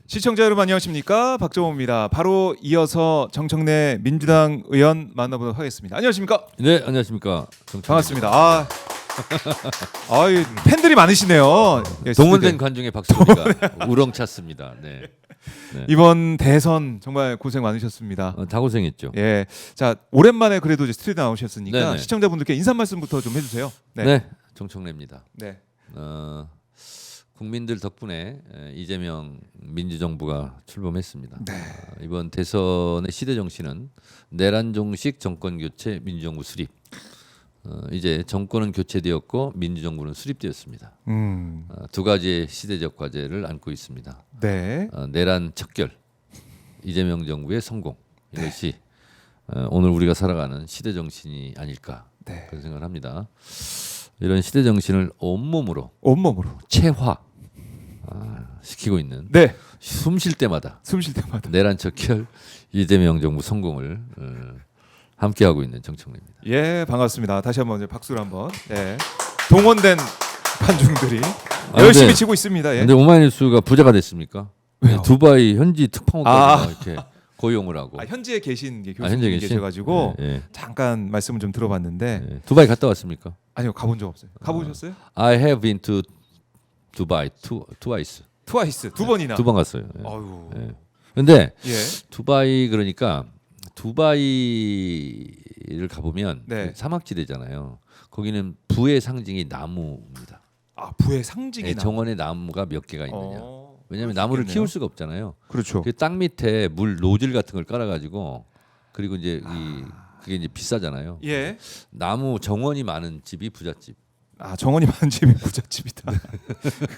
시청자 여러분 안녕하십니까? 박정호입니다. 바로 이어서 정청래 민주당 의원 만나보도록 하겠습니다. 안녕하십니까? 네, 안녕하십니까. 반갑습니다. 아유, 팬들이 많으시네요. 예, 동원된 관중의 박수입니다. 우렁찼습니다. 네. 네. 이번 대선 정말 고생 많으셨습니다. 다 고생했죠. 예, 자 오랜만에 그래도 이제 스튜디오 나오셨으니까 네네. 시청자분들께 인사 말씀부터 좀 해주세요. 네, 정청래입니다. 네. 국민들 덕분에 이재명 민주정부가 출범했습니다. 네. 이번 대선의 시대 정신은 내란종식 정권 교체, 민주정부 수립. 이제 정권은 교체되었고 민주정부는 수립되었습니다. 두 가지의 시대적 과제를 안고 있습니다. 네. 내란 척결, 이재명 정부의 성공, 이것이 오늘 우리가 살아가는 시대 정신이 아닐까 네. 그런 생각을 합니다. 이런 시대 정신을 온몸으로 체화 시키고 있는, 네. 숨 쉴 때마다 숨 쉴 때마다. 내란 척결, 이재명 정부 성공을 함께하고 있는 정청래입니다. 예, 반갑습니다. 다시 한번 이제 박수를 한번. 예. 동원된 관중들이 열심히 근데, 치고 있습니다. 예. 근데 오마이뉴스가 부자가 됐습니까? 왜요? 두바이 현지 특파원까지 이렇게 고용을 하고. 현지에 계신 게 현지에 교수님 계신? 계셔가지고 예. 잠깐 말씀을 좀 들어봤는데 두바이 갔다 왔습니까? 아니요, 가본 적 없어요. 가보셨어요? I have been to Dubai twice. 트와이스 두 번이나. 두 번 갔어요. 예. 아유. 예. 근데 예. 두바이 그러니까 두바이를 가보면 네. 사막지대잖아요. 거기는 부의 상징이 나무입니다. 아, 부의 상징이 정원에 나무가 몇 개가 있느냐. 왜냐하면 그럴 수 나무를 있겠네요. 키울 수가 없잖아요. 그렇죠. 그 땅 밑에 물 노즐 같은 걸 깔아가지고 그리고 이제 그게 이제 비싸잖아요. 예. 나무 정원이 많은 집이 부잣집. 아, 정원이 많은 집이 부잣집이다.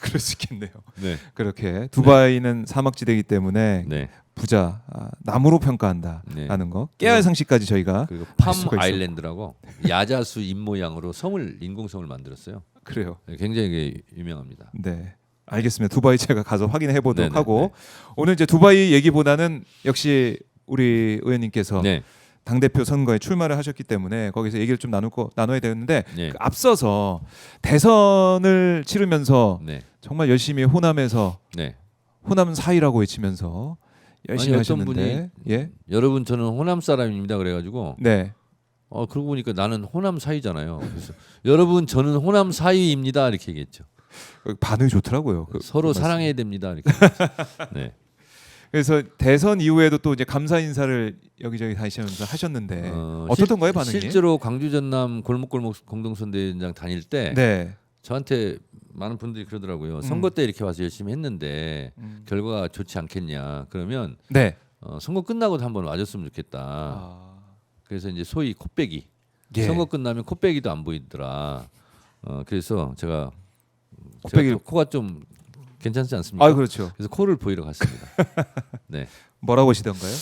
그럴 수 있겠네요. 네. 그렇게 두바이는 사막지대이기 때문에 네. 부자 나무로 평가한다라는 거 깨알 상식까지 저희가 그리고 알 팜 수가 있어요. 아일랜드라고 야자수 잎 모양으로 인공섬을 만들었어요. 그래요. 굉장히 유명합니다. 네. 알겠습니다. 두바이 제가 가서 확인해 보도록 네네, 하고 오늘 이제 두바이 얘기보다는 역시 우리 의원님께서 네. 당대표 선거에 출마를 하셨기 때문에 거기서 얘기를 좀 나눠야 되는데 네. 그 앞서서 대선을 치르면서 네. 정말 열심히 호남에서 네. 호남 사이라고 외치면서 열심히 아니, 어떤 하셨는데 예? 여러분 저는 호남 사람입니다. 그래가지고 네. 그러고 보니까 나는 호남 사이잖아요. 그래서 여러분 저는 호남 사이입니다. 이렇게 얘기했죠. 반응이 좋더라고요. 서로 말씀. 사랑해야 됩니다. 이렇게. 네. 그래서 대선 이후에도 또 이제 감사 인사를 여기저기 다니시면서 하셨는데 어떻던가요 반응이? 실제로 광주 전남 골목골목 공동선대위원장 다닐 때 네. 저한테 많은 분들이 그러더라고요. 선거 때 이렇게 와서 열심히 했는데 결과가 좋지 않겠냐. 그러면 네. 선거 끝나고도 한번 와줬으면 좋겠다. 그래서 이제 소위 코빼기. 예. 선거 끝나면 코빼기도 안 보이더라. 그래서 제가 코가 좀 괜찮지 않습니까? 아, 그렇죠. 그래서 코를 보이러 갔습니다. 네. 뭐라고 하시던가요?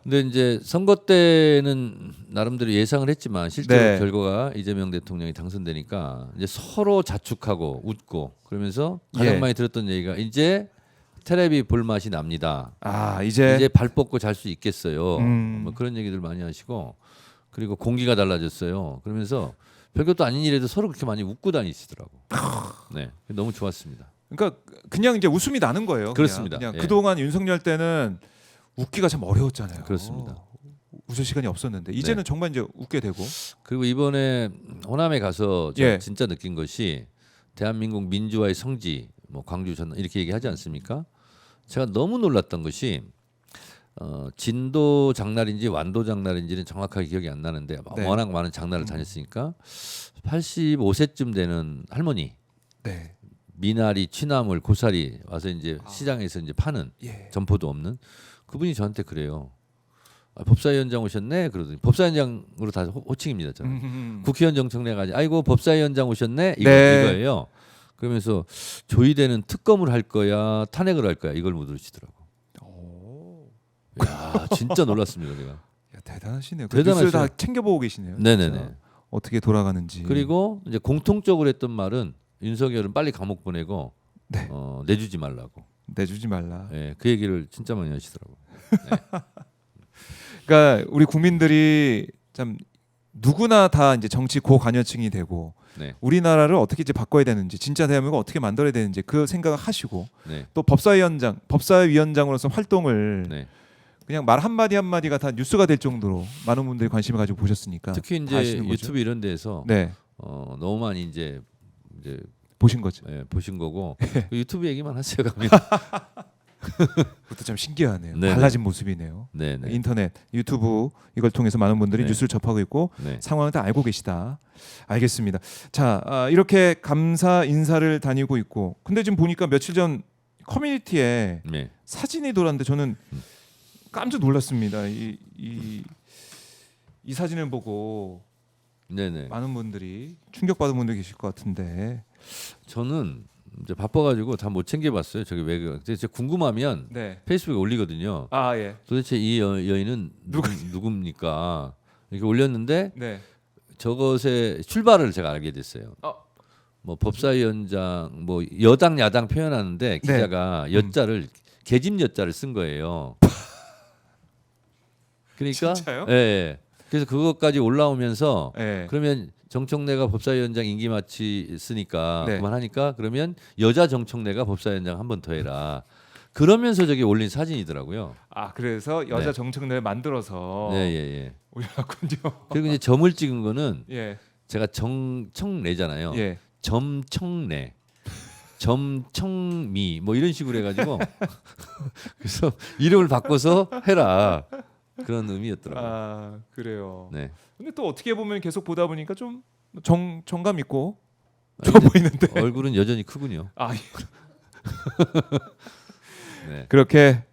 근데 이제 선거 때는 나름대로 예상을 했지만 실제로 네. 결과가 이재명 대통령이 당선되니까 이제 서로 자축하고 웃고 그러면서 가장 예. 많이 들었던 얘기가 이제 텔레비 볼 맛이 납니다. 아, 이제 발 뻗고 잘 수 있겠어요. 음. 뭐 그런 얘기들 많이 하시고 그리고 공기가 달라졌어요. 그러면서 별것도 아닌 일에도 서로 그렇게 많이 웃고 다니시더라고. 네, 너무 좋았습니다. 그러니까 그냥 이제 웃음이 나는 거예요. 그렇습니다. 그냥 예. 그동안 윤석열 때는 웃기가 참 어려웠잖아요. 그렇습니다. 웃을 시간이 없었는데 이제는 네. 정말 이제 웃게 되고. 그리고 이번에 호남에 가서 제가 예. 진짜 느낀 것이 대한민국 민주화의 성지, 뭐 광주 전남 이렇게 얘기하지 않습니까? 제가 너무 놀랐던 것이 진도 장날인지 완도 장날인지는 정확하게 기억이 안 나는데 네. 워낙 많은 장날을 다녔으니까 85세쯤 되는 할머니 네. 미나리, 취나물, 고사리 와서 이제 시장에서 이제 파는 예. 점포도 없는 그분이 저한테 그래요. 법사위원장 오셨네. 그러더니 법사위원장으로 다 호칭입니다. 저는. 국회의원 정청래가 아이고 법사위원장 오셨네. 이거예요. 그러면서 조의대는 특검을 할 거야, 탄핵을 할 거야 이걸 묻으시더라고. 야 진짜 놀랐습니다 제가. 야, 대단하시네요. 그 대단하시죠. 뉴스를 다 챙겨보고 계시네요. 네네네. 진짜. 어떻게 돌아가는지. 그리고 이제 공통적으로 했던 말은 윤석열은 빨리 감옥 보내고 네. 내주지 말라고. 내주지 말라. 예, 그 얘기를 진짜 많이 하시더라고. 네. 그러니까 우리 국민들이 참 누구나 다 이제 정치 고관여층이 되고 네. 우리나라를 어떻게 이제 바꿔야 되는지 진짜 대한민국을 어떻게 만들어야 되는지 그 생각을 하시고 네. 또 법사위원장으로서 활동을 네. 그냥 말 한마디 한마디가 다 뉴스가 될 정도로 많은 분들이 관심을 가지고 보셨으니까 특히 다 이제 아시는 거죠. 유튜브 이런 데서 네 너무 많이 이제 보신 거죠. 보신 거고 그 유튜브 얘기만 하세요. 가면. 그것도 참 신기하네요. 네네. 달라진 모습이네요. 네네. 인터넷, 유튜브 이걸 통해서 많은 분들이 네. 뉴스를 접하고 있고 네. 상황을 다 알고 계시다. 알겠습니다. 자 이렇게 감사 인사를 다니고 있고 근데 지금 보니까 며칠 전 커뮤니티에 네. 사진이 돌았는데 저는 깜짝 놀랐습니다. 이 사진을 보고 네네. 많은 분들이 충격받은 분들이 계실 것 같은데. 저는 이제 바빠가지고 다 못 챙겨봤어요. 저기 왜 근데 제가 궁금하면 네. 페이스북에 올리거든요. 아 예. 도대체 이 여인은 누굽니까? 이렇게 올렸는데 네. 저것의 출발을 제가 알게 됐어요. 뭐 법사위원장 뭐 여당 야당 표현하는데 기자가 여자를 계집 여자를 쓴 거예요. 그러니까 진짜요? 예, 예. 그래서 그것까지 올라오면서 네. 그러면 정청래가 법사위원장 임기 마치으니까 네. 그만하니까 그러면 여자 정청래가 법사위원장 한 번 더 해라. 그러면서 저기 올린 사진이더라고요. 아 그래서 여자 네. 정책을 만들어서 네, 예, 예. 올려놨군요. 그리고 이제 점을 찍은 거는 예. 제가 정청래잖아요. 예. 점청래, 점청미 뭐 이런 식으로 해가지고 그래서 이름을 바꿔서 해라 그런 의미였더라고요. 아 그래요. 네. 근데 또 어떻게 보면 계속 보다 보니까 좀 정감 있고 아니, 좋아 근데 보이는데. 얼굴은 여전히 크군요. 아 예. 네. 그렇게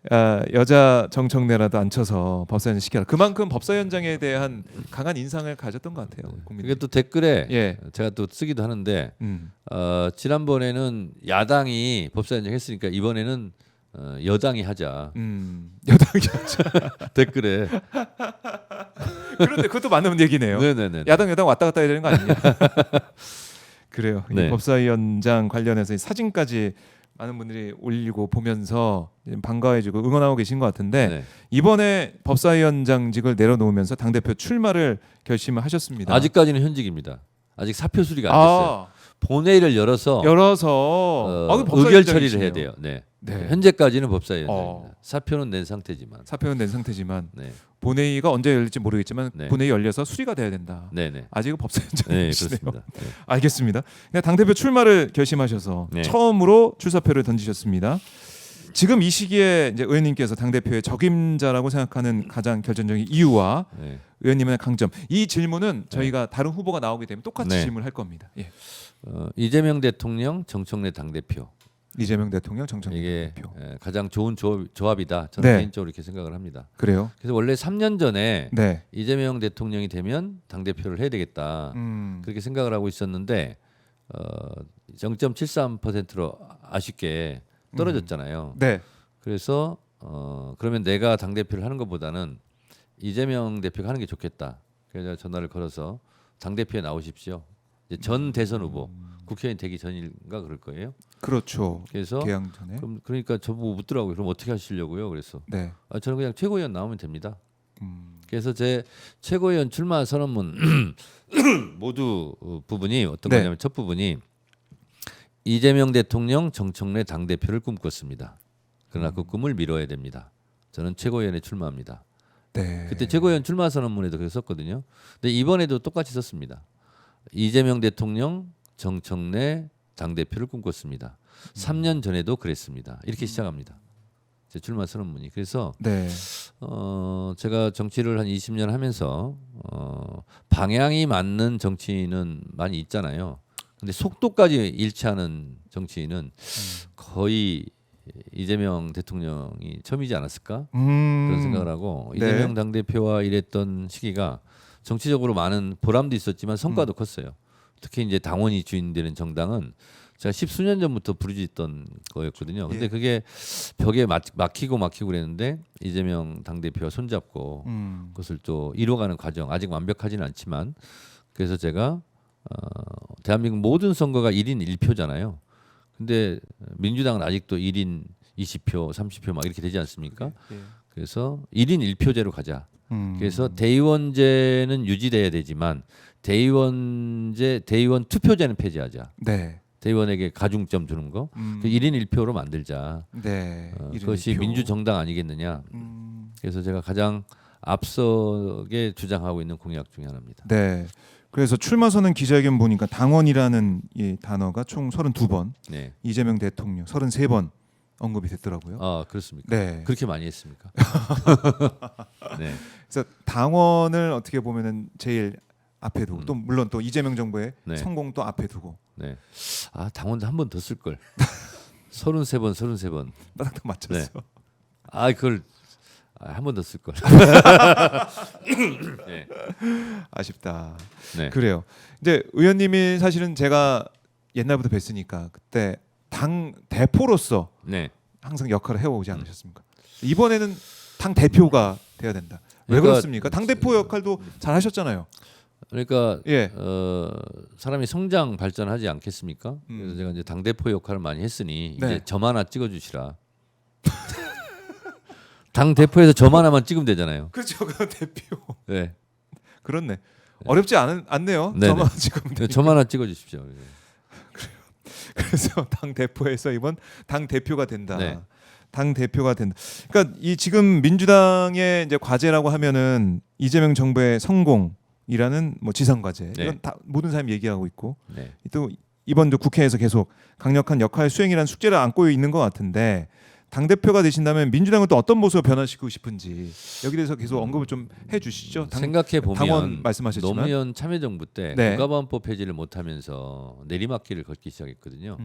여자 정청래라도 앉혀서 법사위원장 시켜라. 그만큼 법사위원장에 대한 강한 인상을 가졌던 것 같아요. 국민들이. 이게 또 댓글에 예. 제가 또 쓰기도 하는데 음. 지난번에는 야당이 법사위원장 했으니까 이번에는 여당이 하자. 여당이 댓글에. 그런데 그것도 맞는 얘기네요. 네네네. 야당 왔다 갔다 해야 되는 거 아니냐? 그래요. 이 네. 법사위원장 관련해서 이 사진까지 많은 분들이 올리고 보면서 반가워해주고 응원하고 계신 것 같은데 네. 이번에 법사위원장직을 내려놓으면서 당 대표 출마를 결심을 하셨습니다. 아직까지는 현직입니다. 아직 사표 수리가 안 됐어요. 본회의를 열어서 그럼 의결 처리를 해야 돼요. 네. 네. 현재까지는 법사위원장입니다. 사표는 낸 상태지만. 사표는 낸 상태지만 네. 본회의가 언제 열릴지 모르겠지만 네. 본회의 열려서 수리가 돼야 된다. 네네. 아직은 네, 법사위원장이시네요. 그렇습니다. 네. 알겠습니다. 당 대표 출마를 결심하셔서 네. 처음으로 출사표를 던지셨습니다. 지금 이 시기에 이제 의원님께서 당 대표의 적임자라고 생각하는 가장 결정적인 이유와 네. 의원님의 강점. 이 질문은 저희가 다른 후보가 나오게 되면 똑같이 네. 질문할 겁니다. 예. 이재명 대통령, 정청래 당대표. 이재명 대통령, 정청래 이게 대표. 가장 좋은 조합이다. 저는 네. 개인적으로 이렇게 생각을 합니다. 그래요? 그래서 원래 3년 전에 네. 이재명 대통령이 되면 당대표를 해야 되겠다. 그렇게 생각을 하고 있었는데 0.73%로 아쉽게 떨어졌잖아요. 네. 그래서 그러면 내가 당대표를 하는 것보다는 이재명 대표가 하는 게 좋겠다. 그래서 전화를 걸어서 당대표에 나오십시오. 이제 전 대선 후보 국회의원 되기 전인가 그럴 거예요. 그렇죠. 그래서 개항 전에. 그러니까 저보고 묻더라고요. 그럼 어떻게 하시려고요? 그래서 네. 저는 그냥 최고위원 나오면 됩니다. 음. 그래서 제 최고위원 출마 선언문 모두 부분이 어떤 네. 거냐면 첫 부분이 이재명 대통령 정청래 당대표를 꿈꿨습니다. 그러나 그 꿈을 미뤄야 됩니다. 저는 최고위원에 출마합니다. 네. 그때 최고위원 출마 선언문에도 그렇게 썼거든요. 근데 이번에도 똑같이 썼습니다. 이재명 대통령 정청래 당대표를 꿈꿨습니다. 3년 전에도 그랬습니다. 이렇게 시작합니다. 제 출마 선언문이. 그래서 네. 제가 정치를 한 20년 하면서 방향이 맞는 정치인은 많이 있잖아요. 근데 속도까지 일치하는 정치인은 거의 이재명 대통령이 처음이지 않았을까 그런 생각을 하고 네. 이재명 당대표와 일했던 시기가 정치적으로 많은 보람도 있었지만 성과도 컸어요. 특히 이제 당원이 주인되는 정당은 제가 10수년 전부터 부르짖던 거였거든요. 근데 예. 그게 벽에 막히고 그랬는데 이재명 당대표와 손잡고 그것을 또 이뤄가는 과정 아직 완벽하지는 않지만 그래서 제가 대한민국 모든 선거가 1인 1표잖아요. 근데 민주당은 아직도 1인 20표, 30표 막 이렇게 되지 않습니까? 예. 그래서 1인 1표제로 가자. 그래서 대의원제는 유지돼야 되지만 대의원 투표제는 폐지하자. 네. 대의원에게 가중점 주는 거. 그 1인 1표로 만들자. 네. 그것이 1인 1표. 민주정당 아니겠느냐. 그래서 제가 가장 앞서게 주장하고 있는 공약 중에 하나입니다. 네. 그래서 출마 선언 기자회견 보니까 당원이라는 이 단어가 총 32번, 네. 이재명 대통령 33번 언급이 됐더라고요. 아 그렇습니까? 네. 그렇게 많이 했습니까? 네. 그래서 당원을 어떻게 보면은 제일 앞에 두고 또 물론 또 이재명 정부의 네. 성공도 앞에 두고 네. 아 당원도 한 번 더 쓸 걸. 33번. 딱 맞췄어. 네. 아 그걸 한 번 더 쓸 걸. 네. 아쉽다. 네. 그래요. 이제 의원님이 사실은 제가 옛날부터 뵀으니까 그때 당 대표로서 네. 항상 역할을 해오지 않으셨습니까? 이번에는 당 대표가 돼야 된다. 왜 그러니까 그렇습니까? 당 대표 역할도 잘 하셨잖아요. 그러니까 예. 사람이 성장 발전하지 않겠습니까? 그래서 제가 이제 당 대표 역할을 많이 했으니 네. 이제 점 하나 찍어주시라. 당 대표에서 점 하나만 찍으면 되잖아요. 그렇죠. 그 대표. 네. 그렇네. 어렵지 않네요. 네네. 저만 지금 점 하나 찍어주십시오. 그래서 당 대표에서 이번 당 대표가 된다. 네. 당 대표가 된다. 그러니까 이 지금 민주당의 이제 과제라고 하면은 이재명 정부의 성공이라는 뭐 지상 과제. 네. 이건 다 모든 사람이 얘기하고 있고 네. 또 이번도 국회에서 계속 강력한 역할 수행이라는 숙제를 안고 있는 것 같은데 당 대표가 되신다면 민주당은 또 어떤 모습을 변화시키고 싶은지 여기 대해서 계속 언급을 좀 해주시죠. 생각해 보면 당원 말씀하셨지만 노무현 참여정부 때 네. 국가보안법 폐지를 못하면서 내리막길을 걷기 시작했거든요.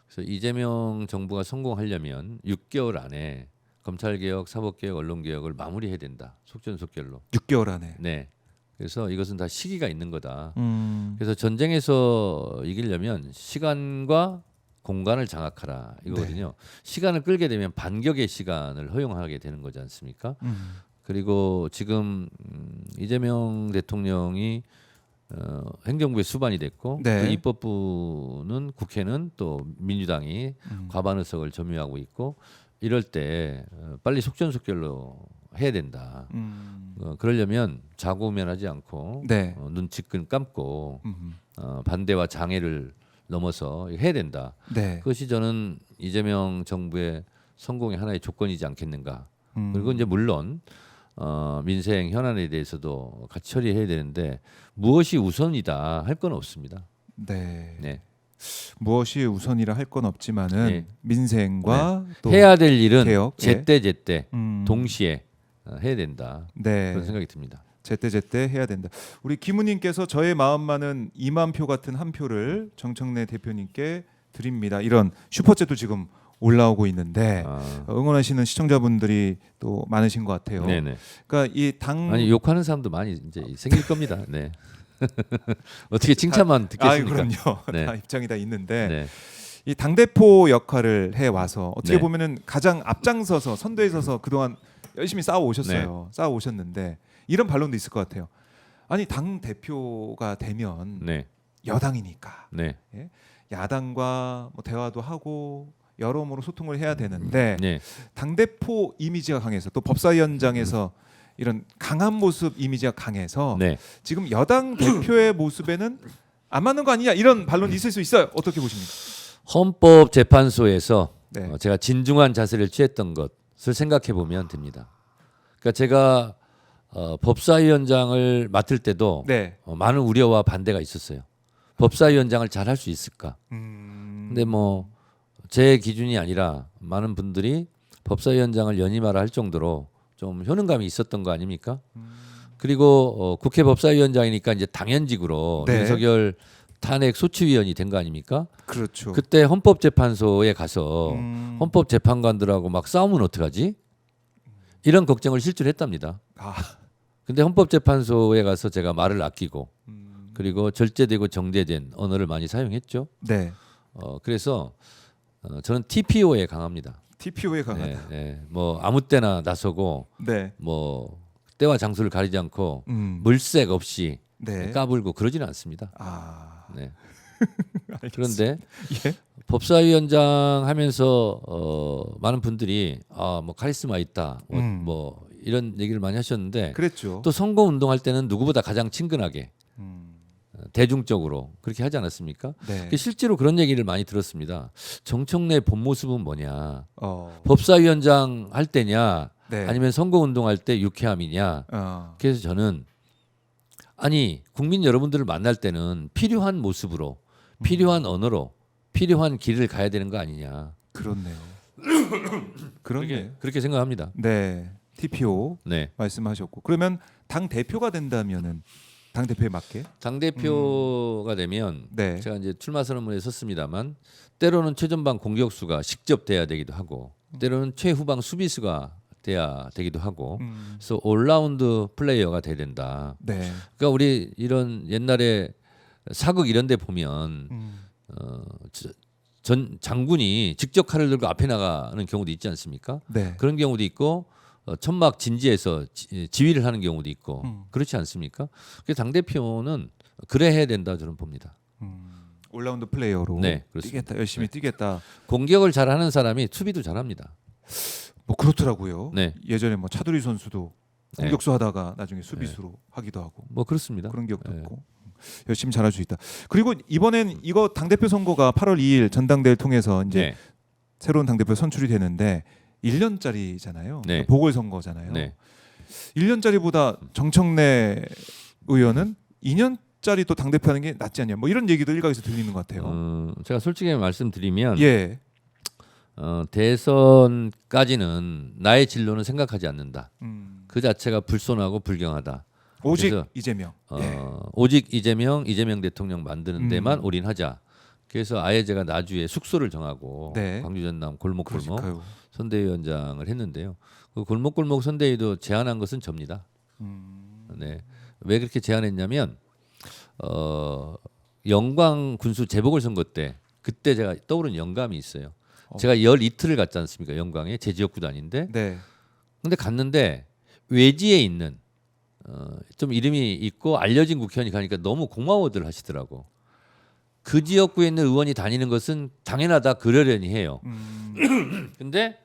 그래서 이재명 정부가 성공하려면 6개월 안에 검찰개혁, 사법개혁, 언론개혁을 마무리해야 된다. 속전속결로. 6개월 안에. 네. 그래서 이것은 다 시기가 있는 거다. 음. 그래서 전쟁에서 이기려면 시간과 공간을 장악하라 이거거든요. 시간을 끌게 되면 반격의 시간을 허용하게 되는 거지 않습니까? 그리고 지금 이재명 대통령이 행정부의 수반이 됐고 네. 그 입법부는 국회는 또 민주당이 과반 의석을 점유하고 있고 이럴 때 빨리 속전속결로 해야 된다. 그러려면 자고우면하지 않고 네. 눈치끈 감고 반대와 장애를 넘어서 해야 된다. 네. 그것이 저는 이재명 정부의 성공의 하나의 조건이지 않겠는가. 그리고 이제 물론 민생 현안에 대해서도 같이 처리해야 되는데 무엇이 우선이다 할 건 없습니다. 네. 네. 무엇이 우선이라 할 건 없지만은 네. 민생과 또 해야 될 일은 개혁, 제때 음. 동시에 해야 된다. 네. 그런 생각이 듭니다. 제때 해야 된다. 우리 김우님께서 저의 마음만은 2만 표 같은 한 표를 정청래 대표님께 드립니다. 이런 슈퍼챗도 지금 올라오고 있는데 응원하시는 시청자분들이 또 많으신 것 같아요. 네네. 그러니까 이 당 아니 욕하는 사람도 많이 이제 생길 겁니다. 네. 어떻게 칭찬만 듣겠습니까? 그럼요. 네. 다 입장이 다 있는데 네. 이 당 대표 역할을 해 와서 어떻게 네. 보면은 가장 앞장서서 선두에 서서 그동안 열심히 싸워 오셨어요. 싸워 오셨는데 이런 반론도 있을 것 같아요. 아니 당 대표가 되면 네. 여당이니까 네. 야당과 뭐 대화도 하고 여러모로 소통을 해야 되는데 네. 당 대표 이미지가 강해서 또 법사위원장에서 이런 강한 모습 이미지가 강해서 네. 지금 여당 대표의 모습에는 안 맞는 거 아니냐 이런 반론이 있을 수 있어요. 어떻게 보십니까? 헌법재판소에서 네. 제가 진중한 자세를 취했던 것을 생각해 보면 됩니다. 그러니까 제가 법사위원장을 맡을 때도 네. 많은 우려와 반대가 있었어요. 법사위원장을 잘 할 수 있을까? 근데 뭐 제 기준이 아니라 많은 분들이 법사위원장을 연임하라 할 정도로 좀 효능감이 있었던 거 아닙니까? 그리고 국회 법사위원장이니까 이제 당연직으로 네. 윤석열 탄핵 소추위원이 된 거 아닙니까? 그렇죠. 그때 헌법재판소에 가서 음. 헌법재판관들하고 막 싸우면 어떡하지? 이런 걱정을 실제로 했답니다. 아. 근데 헌법재판소에 가서 제가 말을 아끼고 그리고 절제되고 정제된 언어를 많이 사용했죠. 네. 그래서 저는 TPO에 강합니다. TPO에 강하다. 네, 네. 뭐 아무 때나 나서고 네. 뭐 때와 장소를 가리지 않고 음. 물색 없이 네. 까불고 그러지는 않습니다. 아. 네. 알겠습니다. 그런데 예. 법사위원장 하면서 많은 분들이 뭐 카리스마 있다, 뭐 이런 얘기를 많이 하셨는데 그랬죠. 또 선거 운동할 때는 누구보다 가장 친근하게 대중적으로 그렇게 하지 않았습니까? 네. 실제로 그런 얘기를 많이 들었습니다. 정청래 본 모습은 뭐냐? 어. 법사위원장 할 때냐? 네. 아니면 선거 운동할 때 유쾌함이냐? 그래서 저는 아니 국민 여러분들을 만날 때는 필요한 모습으로, 필요한 언어로, 필요한 길을 가야 되는 거 아니냐? 그렇네요. 그렇네요. 그렇게 생각합니다. 네. TPO 네. 말씀하셨고 그러면 당 대표가 된다면은 당 대표에 맞게 당 대표가 되면 네. 제가 이제 출마 선언문에 썼습니다만 때로는 최전방 공격수가 직접돼야 되기도 하고 때로는 최후방 수비수가 돼야 되기도 하고 그래서 올라운드 플레이어가 돼야 된다. 네. 그러니까 우리 이런 옛날에 사극 이런 데 보면 전 장군이 직접 칼을 들고 앞에 나가는 경우도 있지 않습니까? 네. 그런 경우도 있고 천막 진지에서 지휘를 하는 경우도 있고 그렇지 않습니까? 그래서 당 대표는 그래 해야 된다 저는 봅니다. 올라운드 플레이어로 네, 그렇습니다. 뛰겠다, 열심히 뛰겠다. 공격을 잘하는 사람이 수비도 잘합니다. 뭐 그렇더라고요. 네. 예전에 뭐 차두리 선수도 네. 공격수 하다가 나중에 수비수로 하기도 하고 뭐 그렇습니다. 그런 기억도 네. 있고 열심히 잘할 수 있다. 그리고 이번엔 이거 당 대표 선거가 8월 2일 전당대회를 통해서 이제 네. 새로운 당 대표 선출이 되는데 1년짜리잖아요. 네. 보궐선거잖아요. 네. 1년짜리보다 정청래 의원은 2년짜리 또 당 대표하는 게 낫지 않냐. 뭐 이런 얘기도 일각에서 들리는 것 같아요. 제가 솔직히 말씀드리면 예. 대선까지는 나의 진로는 생각하지 않는다. 그 자체가 불손하고 불경하다. 오직 그래서, 이재명. 예. 오직 이재명 대통령 만드는 데만 올인하자. 그래서 아예 제가 나주에 숙소를 정하고 네. 광주 전남 골목골목 그러니까요. 선대위원장을 했는데요. 그 골목골목 선대위도 제안한 것은 접니다. 네. 왜 그렇게 제안했냐면 영광 군수 재보궐선거 때 그때 제가 떠오른 영감이 있어요. 제가 열 이틀을 갔지 않습니까? 영광에 제 지역구도 아닌데. 네. 근데 갔는데 외지에 있는 좀 이름이 있고 알려진 국회의원이 가니까 너무 고마워들 하시더라고. 그 지역구에 있는 의원이 다니는 것은 당연하다 그러려니 해요. 근데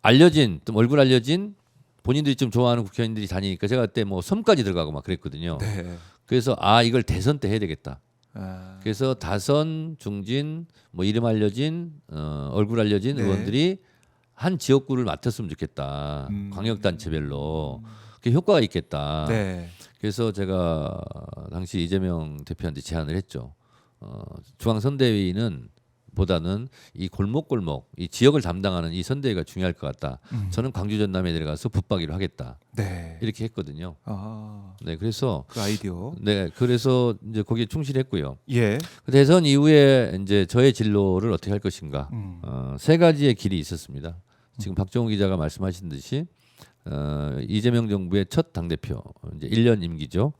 알려진 좀 얼굴 알려진 본인들이 좀 좋아하는 국회의원들이 다니니까 제가 그때 뭐 섬까지 들어가고 막 그랬거든요. 네. 그래서 이걸 대선 때 해야 되겠다. 아. 그래서 다선, 중진, 뭐 이름 알려진, 얼굴 알려진 네. 의원들이 한 지역구를 맡았으면 좋겠다. 광역단체별로 그 효과가 있겠다. 네. 그래서 제가 당시 이재명 대표한테 제안을 했죠. 중앙선대위는 보다는 이 골목골목 이 지역을 담당하는 이 선대위가 중요할 것 같다. 저는 광주 전남에 내려가서 붙박이를 하겠다. 네. 이렇게 했거든요. 아. 네, 그래서 그 아이디어. 네, 그래서 이제 거기에 충실했고요. 예. 그 대선 이후에 이제 저의 진로를 어떻게 할 것인가 세 가지의 길이 있었습니다. 지금 박정우 기자가 말씀하신 듯이 이재명 정부의 첫 당 대표 이제 1년 임기죠.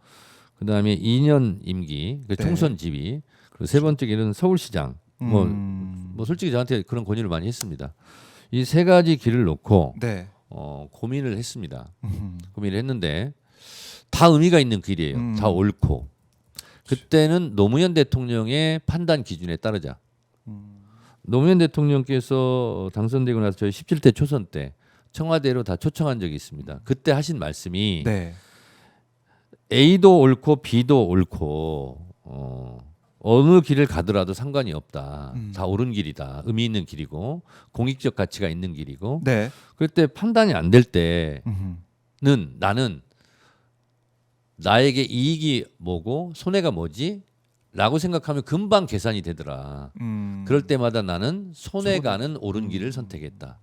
그 다음에 2년 임기, 그 네. 총선 지위. 그리고 세 번째 길은 서울시장. 뭐 솔직히 저한테 그런 권유를 많이 했습니다. 이 세 가지 길을 놓고 네. 고민을 했습니다. 고민을 했는데 다 의미가 있는 길이에요. 다 옳고. 그때는 노무현 대통령의 판단 기준에 따르자. 노무현 대통령께서 당선되고 나서 저희 17대 초선 때 청와대로 다 초청한 적이 있습니다. 그때 하신 말씀이 네. A도 옳고 B도 옳고 어느 길을 가더라도 상관이 없다. 다 옳은 길이다. 의미 있는 길이고 공익적 가치가 있는 길이고 네. 그때 판단이 안 될 때는 나는 나에게 이익이 뭐고 손해가 뭐지? 라고 생각하면 금방 계산이 되더라. 그럴 때마다 나는 손해 가는 옳은 길을 선택했다.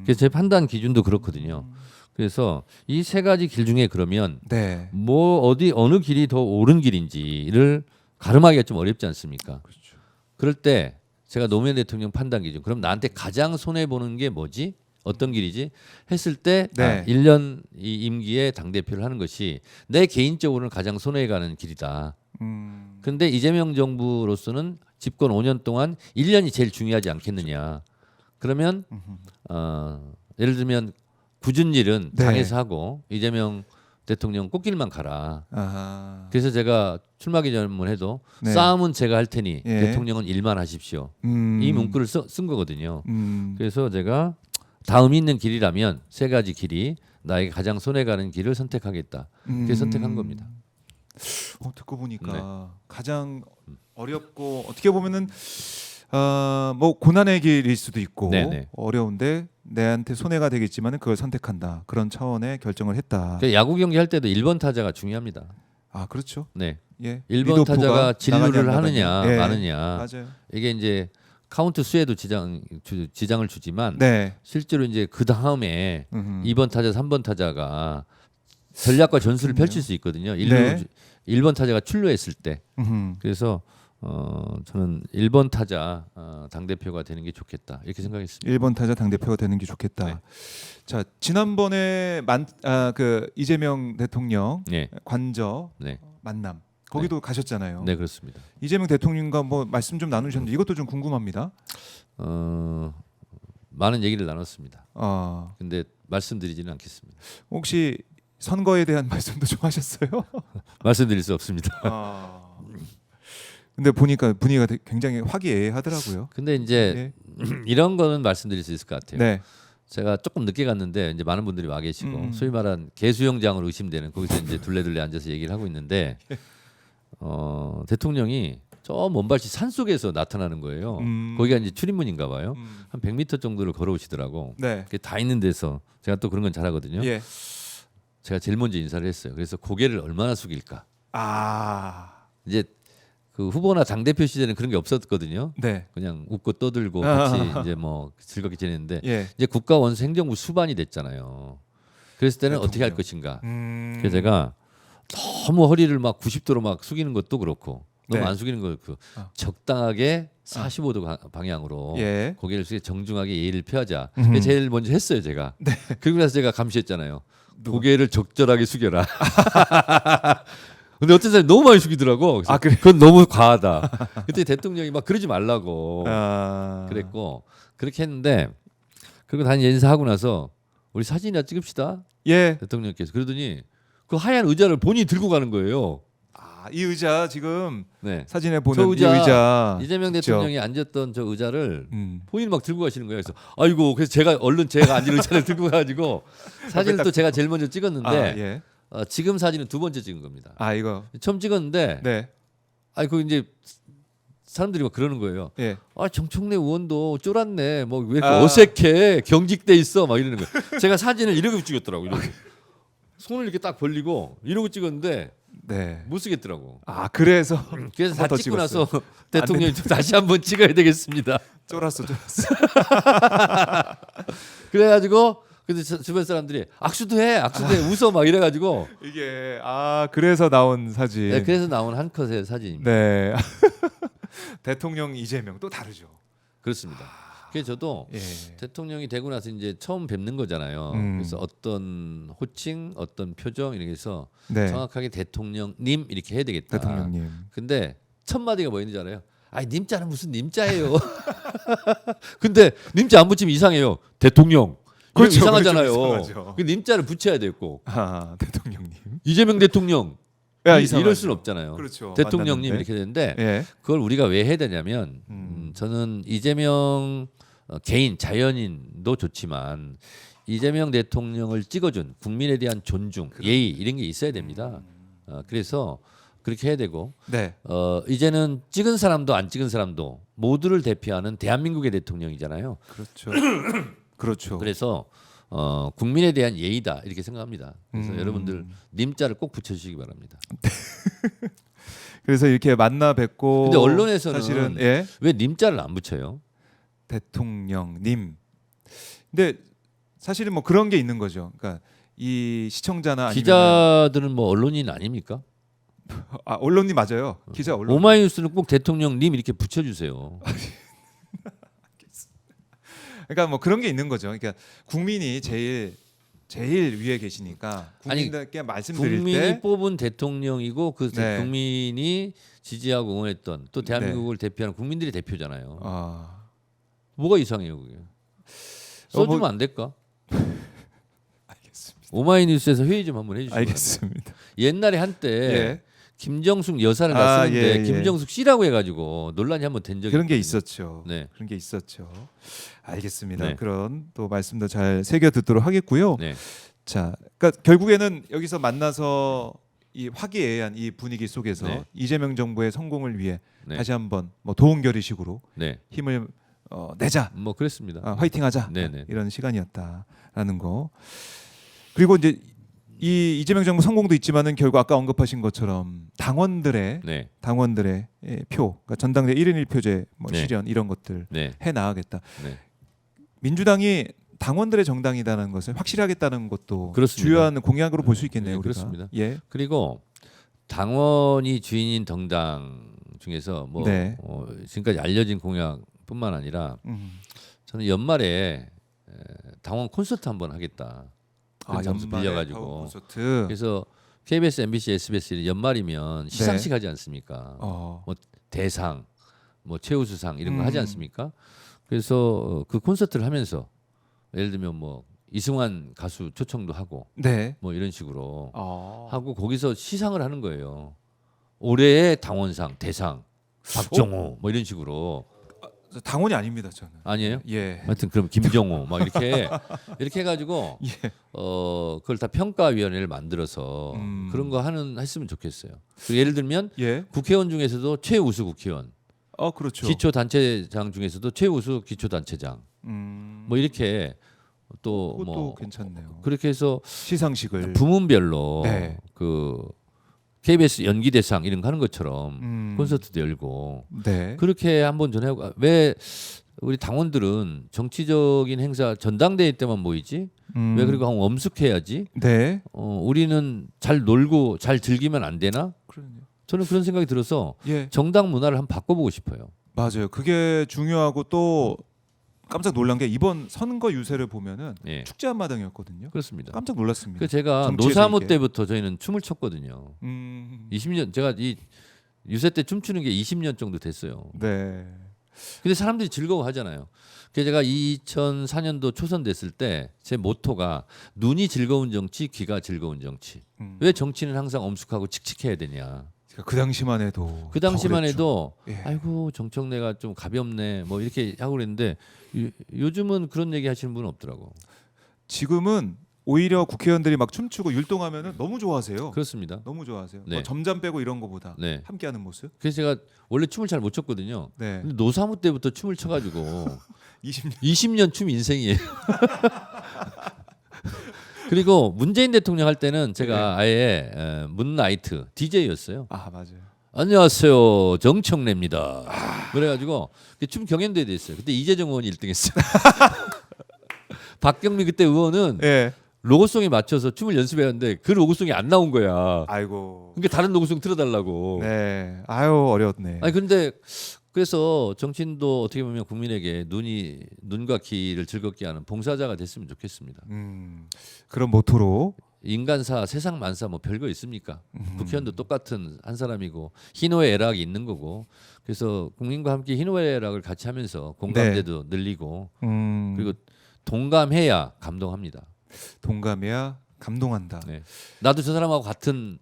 그래서 제 판단 기준도 그렇거든요. 그래서 이 세 가지 길 중에 그러면 네. 뭐 어느 길이 더 옳은 길인지를 가름하기가 좀 어렵지 않습니까? 그렇죠. 그럴 때 제가 노무현 대통령 판단 기준 그럼 나한테 가장 손해 보는 게 뭐지? 어떤 길이지? 했을 때 네. 1년 이 임기에 당 대표를 하는 것이 내 개인적으로는 가장 손해 가는 길이다. 근데 이재명 정부로서는 집권 5년 동안 1년이 제일 중요하지 않겠느냐. 그러면 예를 들면 굳은 일은 네. 당에서 하고 이재명 대통령 꽃길만 가라. 아하. 그래서 제가 출마 기자문해도 네. 싸움은 제가 할 테니 예. 대통령은 일만 하십시오. 이 문구를 쓴 거거든요. 그래서 제가 다음 있는 길이라면 세 가지 길이 나에게 가장 손해 가는 길을 선택하겠다. 그게 선택한 겁니다. 듣고 보니까 네. 가장 어렵고 어떻게 보면은 뭐 고난의 길일 수도 있고 네네. 어려운데 내한테 손해가 되겠지만은 그걸 선택한다. 그런 차원의 결정을 했다. 그러니까 야구 경기 할 때도 1번 타자가 중요합니다. 아 그렇죠. 네. 예. 1번 리드오프가 타자가 진루를 나가냐, 하느냐 예. 마느냐. 맞아요. 이게 이제 카운트 수에도 지장을 주지만 네. 실제로 이제 그 다음에 음흠. 2번 타자, 3번 타자가 전략과 전술을 그렇군요. 펼칠 수 있거든요. 네. 1번 타자가 출루했을 때. 음흠. 그래서 저는 1번 타자 당 대표가 되는 게 좋겠다 이렇게 생각했습니다. 1번 타자 당 대표가 되는 게 좋겠다. 네. 자 지난번에 그 이재명 대통령 네, 관저 네, 만남 거기도 가셨잖아요. 네 그렇습니다. 이재명 대통령과 뭐 말씀 좀 나누셨는데 이것도 좀 궁금합니다. 많은 얘기를 나눴습니다. 어, 근데 말씀드리지는 않겠습니다. 혹시 선거에 대한 말씀도 좀 하셨어요? 말씀드릴 수 없습니다. 근데 보니까 분위기가 굉장히 화기애애하더라고요. 근데 이제 이런 거는 말씀드릴 수 있을 것 같아요. 네. 제가 조금 늦게 갔는데 이제 많은 분들이 와 계시고 음. 소위 말한 개수영장으로 의심되는 거기서 이제 둘레둘레 앉아서 얘기를 하고 있는데 대통령이 저 먼발치 산 속에서 나타나는 거예요. 거기가 이제 출입문인가 봐요. 한 100m 정도를 걸어오시더라고. 네. 그게 다 있는 데서 제가 또 그런 건 잘하거든요. 예. 제가 제일 먼저 인사를 했어요. 그래서 고개를 얼마나 숙일까. 이제 그 후보나 당 대표 시절에는 그런 게 없었거든요. 네. 그냥 웃고 떠들고 같이 이제 뭐 즐겁게 지냈는데 예. 이제 국가 원수 행정부 수반이 됐잖아요. 그랬을 때는 어떻게 할 것인가. 그래서 제가 너무 허리를 막 90도로 막 숙이는 것도 그렇고 너무 네. 안 숙이는 거 그렇고 적당하게 45도 방향으로 예. 고개를 숙여 정중하게 예의를 표하자. 음흠. 그게 제일 먼저 했어요 제가. 그리고 나서 제가 감시했잖아요. 고개를 적절하게 숙여라. 근데 어떤 사람이 너무 많이 숙이더라고. 그래서 그래? 그건 너무 과하다. 그때 대통령이 막 그러지 말라고 그랬고 그렇게 했는데 그리고 단 인사하고 나서 우리 사진이나 찍읍시다. 예. 대통령께서 그러더니 그 하얀 의자를 본인이 들고 가는 거예요. 이 의자 지금 네. 사진에 보는 저 의자, 이 의자 이재명 직접. 대통령이 앉았던 저 의자를 음. 본인이 막 들고 가시는 거예요. 그래서 아이고 그래서 제가 얼른 제가 앉은 의자를 들고 가가지고 사진을 또 제가 제일 먼저 찍었는데 예. 지금 사진은 두 번째 찍은 겁니다. 이거. 처음 찍었는데 네. 그 이제 사람들이 막 그러는 거예요. 예. 정청래 의원도 쫄았네. 뭐 왜 이렇게 어색해? 경직돼 있어. 막 이러는 거예요. 제가 사진을 이러고 찍었더라고. 이렇게 손을 이렇게 딱 벌리고 이러고 찍었는데 네. 못 쓰겠더라고. 그래서 그래서 다 더 찍고 찍었어요. 나서 대통령이 다시 한번 찍어야 되겠습니다. 쫄았어. 그래가지고 근데 주변 사람들이 악수도 해 웃어 막 이래가지고 이게 그래서 나온 사진. 네, 그래서 나온 한 컷의 사진입니다. 네. 대통령 이재명 또 다르죠. 그렇습니다. 그래서 저도 예. 대통령이 되고 나서 이제 처음 뵙는 거잖아요. 그래서 어떤 호칭, 어떤 표정 이렇게 해서 네. 정확하게 대통령님 이렇게 해야 되겠다. 대통령님. 근데 첫 마디가 뭐 있는지 알아요? 님자는 무슨 님자예요. 근데 님자 안 붙이면 이상해요. 대통령. 그렇죠, 이상하잖아요. 그렇죠, 이상하죠. 그 님자를 붙여야 되고 대통령님. 이재명 대통령 이상하죠. 이럴 수는 없잖아요. 그렇죠. 대통령님 만났는데. 이렇게 되는데 예. 그걸 우리가 왜 해야 되냐면 저는 이재명 개인 자연인도 좋지만 이재명 대통령을 찍어준 국민에 대한 존중, 예의 이런 게 있어야 됩니다. 그래서 그렇게 해야 되고 네. 이제는 찍은 사람도 안 찍은 사람도 모두를 대표하는 대한민국의 대통령이잖아요. 그렇죠. 그렇죠. 그래서 국민에 대한 예의다 이렇게 생각합니다. 그래서 여러분들 님자를 꼭 붙여주시기 바랍니다. 그래서 이렇게 만나 뵙고. 근데 언론에서는 사실은 예. 왜 님자를 안 붙여요? 대통령님. 근데 사실은 뭐 그런 게 있는 거죠. 그러니까 이 시청자나 기자들은 뭐 언론인 아닙니까? 언론님 맞아요. 기자 언론. 오마이뉴스는 꼭 대통령님 이렇게 붙여주세요. 그러니까 뭐 그런 게 있는 거죠. 그러니까 국민이 제일 위에 계시니까 국민들께 말씀드릴 국민이 때 뽑은 대통령이고 그 네. 국민이 지지하고 응원했던 또 대한민국을 대표하는 국민들이 대표잖아요. 뭐가 이상해요 그게? 써주면 안 될까? 알겠습니다. 오마이뉴스에서 회의 좀 한번 해주시죠. 알겠습니다. 옛날에 한때 예. 김정숙 여사를 아, 다 쓰는데 예, 예. 김정숙 씨라고 해가지고 논란이 한번 된 적이 그런 게 있거든요. 있었죠. 네. 그런 게 있었죠. 알겠습니다. 네. 그런 또 말씀도 잘 새겨 듣도록 하겠고요. 네. 자, 그러니까 결국에는 여기서 만나서 이 화기애애한 이 분위기 속에서 네. 이재명 정부의 성공을 위해 네. 다시 한번 뭐 도움결의식으로 네. 힘을 내자, 뭐 그랬습니다. 화이팅하자 네네. 이런 시간이었다라는 거. 그리고 이제 이 이재명 정부 성공도 있지만은 결국 아까 언급하신 것처럼 당원들의 네. 표, 그러니까 전당대 1인 1표제 뭐 네. 실현 이런 것들 네. 해 나가겠다. 네. 민주당이 당원들의 정당이라는 것을 확실하겠다는 것도 그렇습니다. 주요한 공약으로 볼 수 있겠네요. 네, 우리가. 그렇습니다. 예. 그리고 당원이 주인인 정당 중에서 뭐 네. 지금까지 알려진 공약뿐만 아니라 저는 연말에 당원 콘서트 한번 하겠다. 그런 장소 연말에 빌려가지고. 파워 콘서트. 그래서 KBS, MBC, SBS 연말이면 시상식 하지 않습니까? 뭐 대상, 뭐 최우수상 이런 거 하지 않습니까? 그래서 그 콘서트를 하면서 예를 들면 뭐 이승환 가수 초청도 하고 네. 뭐 이런 식으로 하고 거기서 시상을 하는 거예요. 올해의 당원상, 대상, 박정호 뭐 이런 식으로. 당원이 아닙니다, 저는. 아니에요? 예. 하여튼 그럼 김정호 막 이렇게 이렇게 해가지고 예. 그걸 다 평가위원회를 만들어서 그런 거 했으면 좋겠어요. 그리고 예를 들면 예. 국회의원 중에서도 최우수 국회의원, 그렇죠. 기초단체장 중에서도 최우수 기초단체장, 뭐 이렇게 또 그것도 뭐 괜찮네요. 그렇게 해서 시상식을 부문별로 네. 그 KBS 연기대상 이런 거 하는 것처럼 콘서트도 열고 네. 그렇게 한번 전해고 왜 우리 당원들은 정치적인 행사 전당대회 때만 모이지 왜 그리고 한번 엄숙해야지 네. 우리는 잘 놀고 잘 즐기면 안 되나 그러네요. 저는 그런 생각이 들어서 예. 정당 문화를 한번 바꿔보고 싶어요. 맞아요. 그게 중요하고 또 깜짝 놀란 게 이번 선거 유세를 보면은 예. 축제 한마당이었거든요. 그렇습니다. 깜짝 놀랐습니다. 그 제가 정치에서 노사모 이게. 때부터 저희는 춤을 췄거든요. 20년 제가 이 유세 때 춤추는 게 20년 정도 됐어요. 네. 근데 사람들이 즐거워하잖아요. 그래서 제가 2004년도 초선 됐을 때 제 모토가 눈이 즐거운 정치, 귀가 즐거운 정치. 왜 정치는 항상 엄숙하고 칙칙해야 되냐. 그 당시만 해도 그 당시만 더 해도 예. 아이고 정청래가 좀 가볍네 뭐 이렇게 하고 그랬는데 요즘은 그런 얘기 하시는 분은 없더라고. 지금은 오히려 국회의원들이 막 춤추고 율동하면은 너무 좋아하세요. 그렇습니다. 너무 좋아하세요. 네. 뭐 점잠 빼고 이런 거보다 네. 함께하는 모습. 그래서 제가 원래 춤을 잘 못 췄거든요. 네. 근데 노사모 때부터 춤을 춰가지고 20년. 20년 춤 인생이에요. 그리고 문재인 대통령 할 때는 제가 아예 문나이트 DJ였어요. 맞아요. 안녕하세요 정청래입니다. 그래가지고 춤 경연대회 됐어요. 그때 이재정 의원이 1등했어요. 박경미 그때 의원은 예. 로고송에 맞춰서 춤을 연습했는데 그 로고송이 안 나온 거야. 아이고. 그러니까 다른 로고송 틀어달라고. 네. 아유 어려웠네. 아니 근데 그래서 정치인도 어떻게 보면 국민에게 눈과 귀를 즐겁게 하는 봉사자가 됐으면 좋겠습니다. 그런 모토로 인간사, 세상 만사 뭐 별거 있습니까? 국회의원도 똑같은 한 사람이고 희노애 애락이 있는 거고 그래서 국민과 함께 희노애 애락을 같이 하면서 공감대도 늘리고 그리고 동감해야 감동합니다. 동감해야 감동한다. 네. 나도 저 사람하고 같은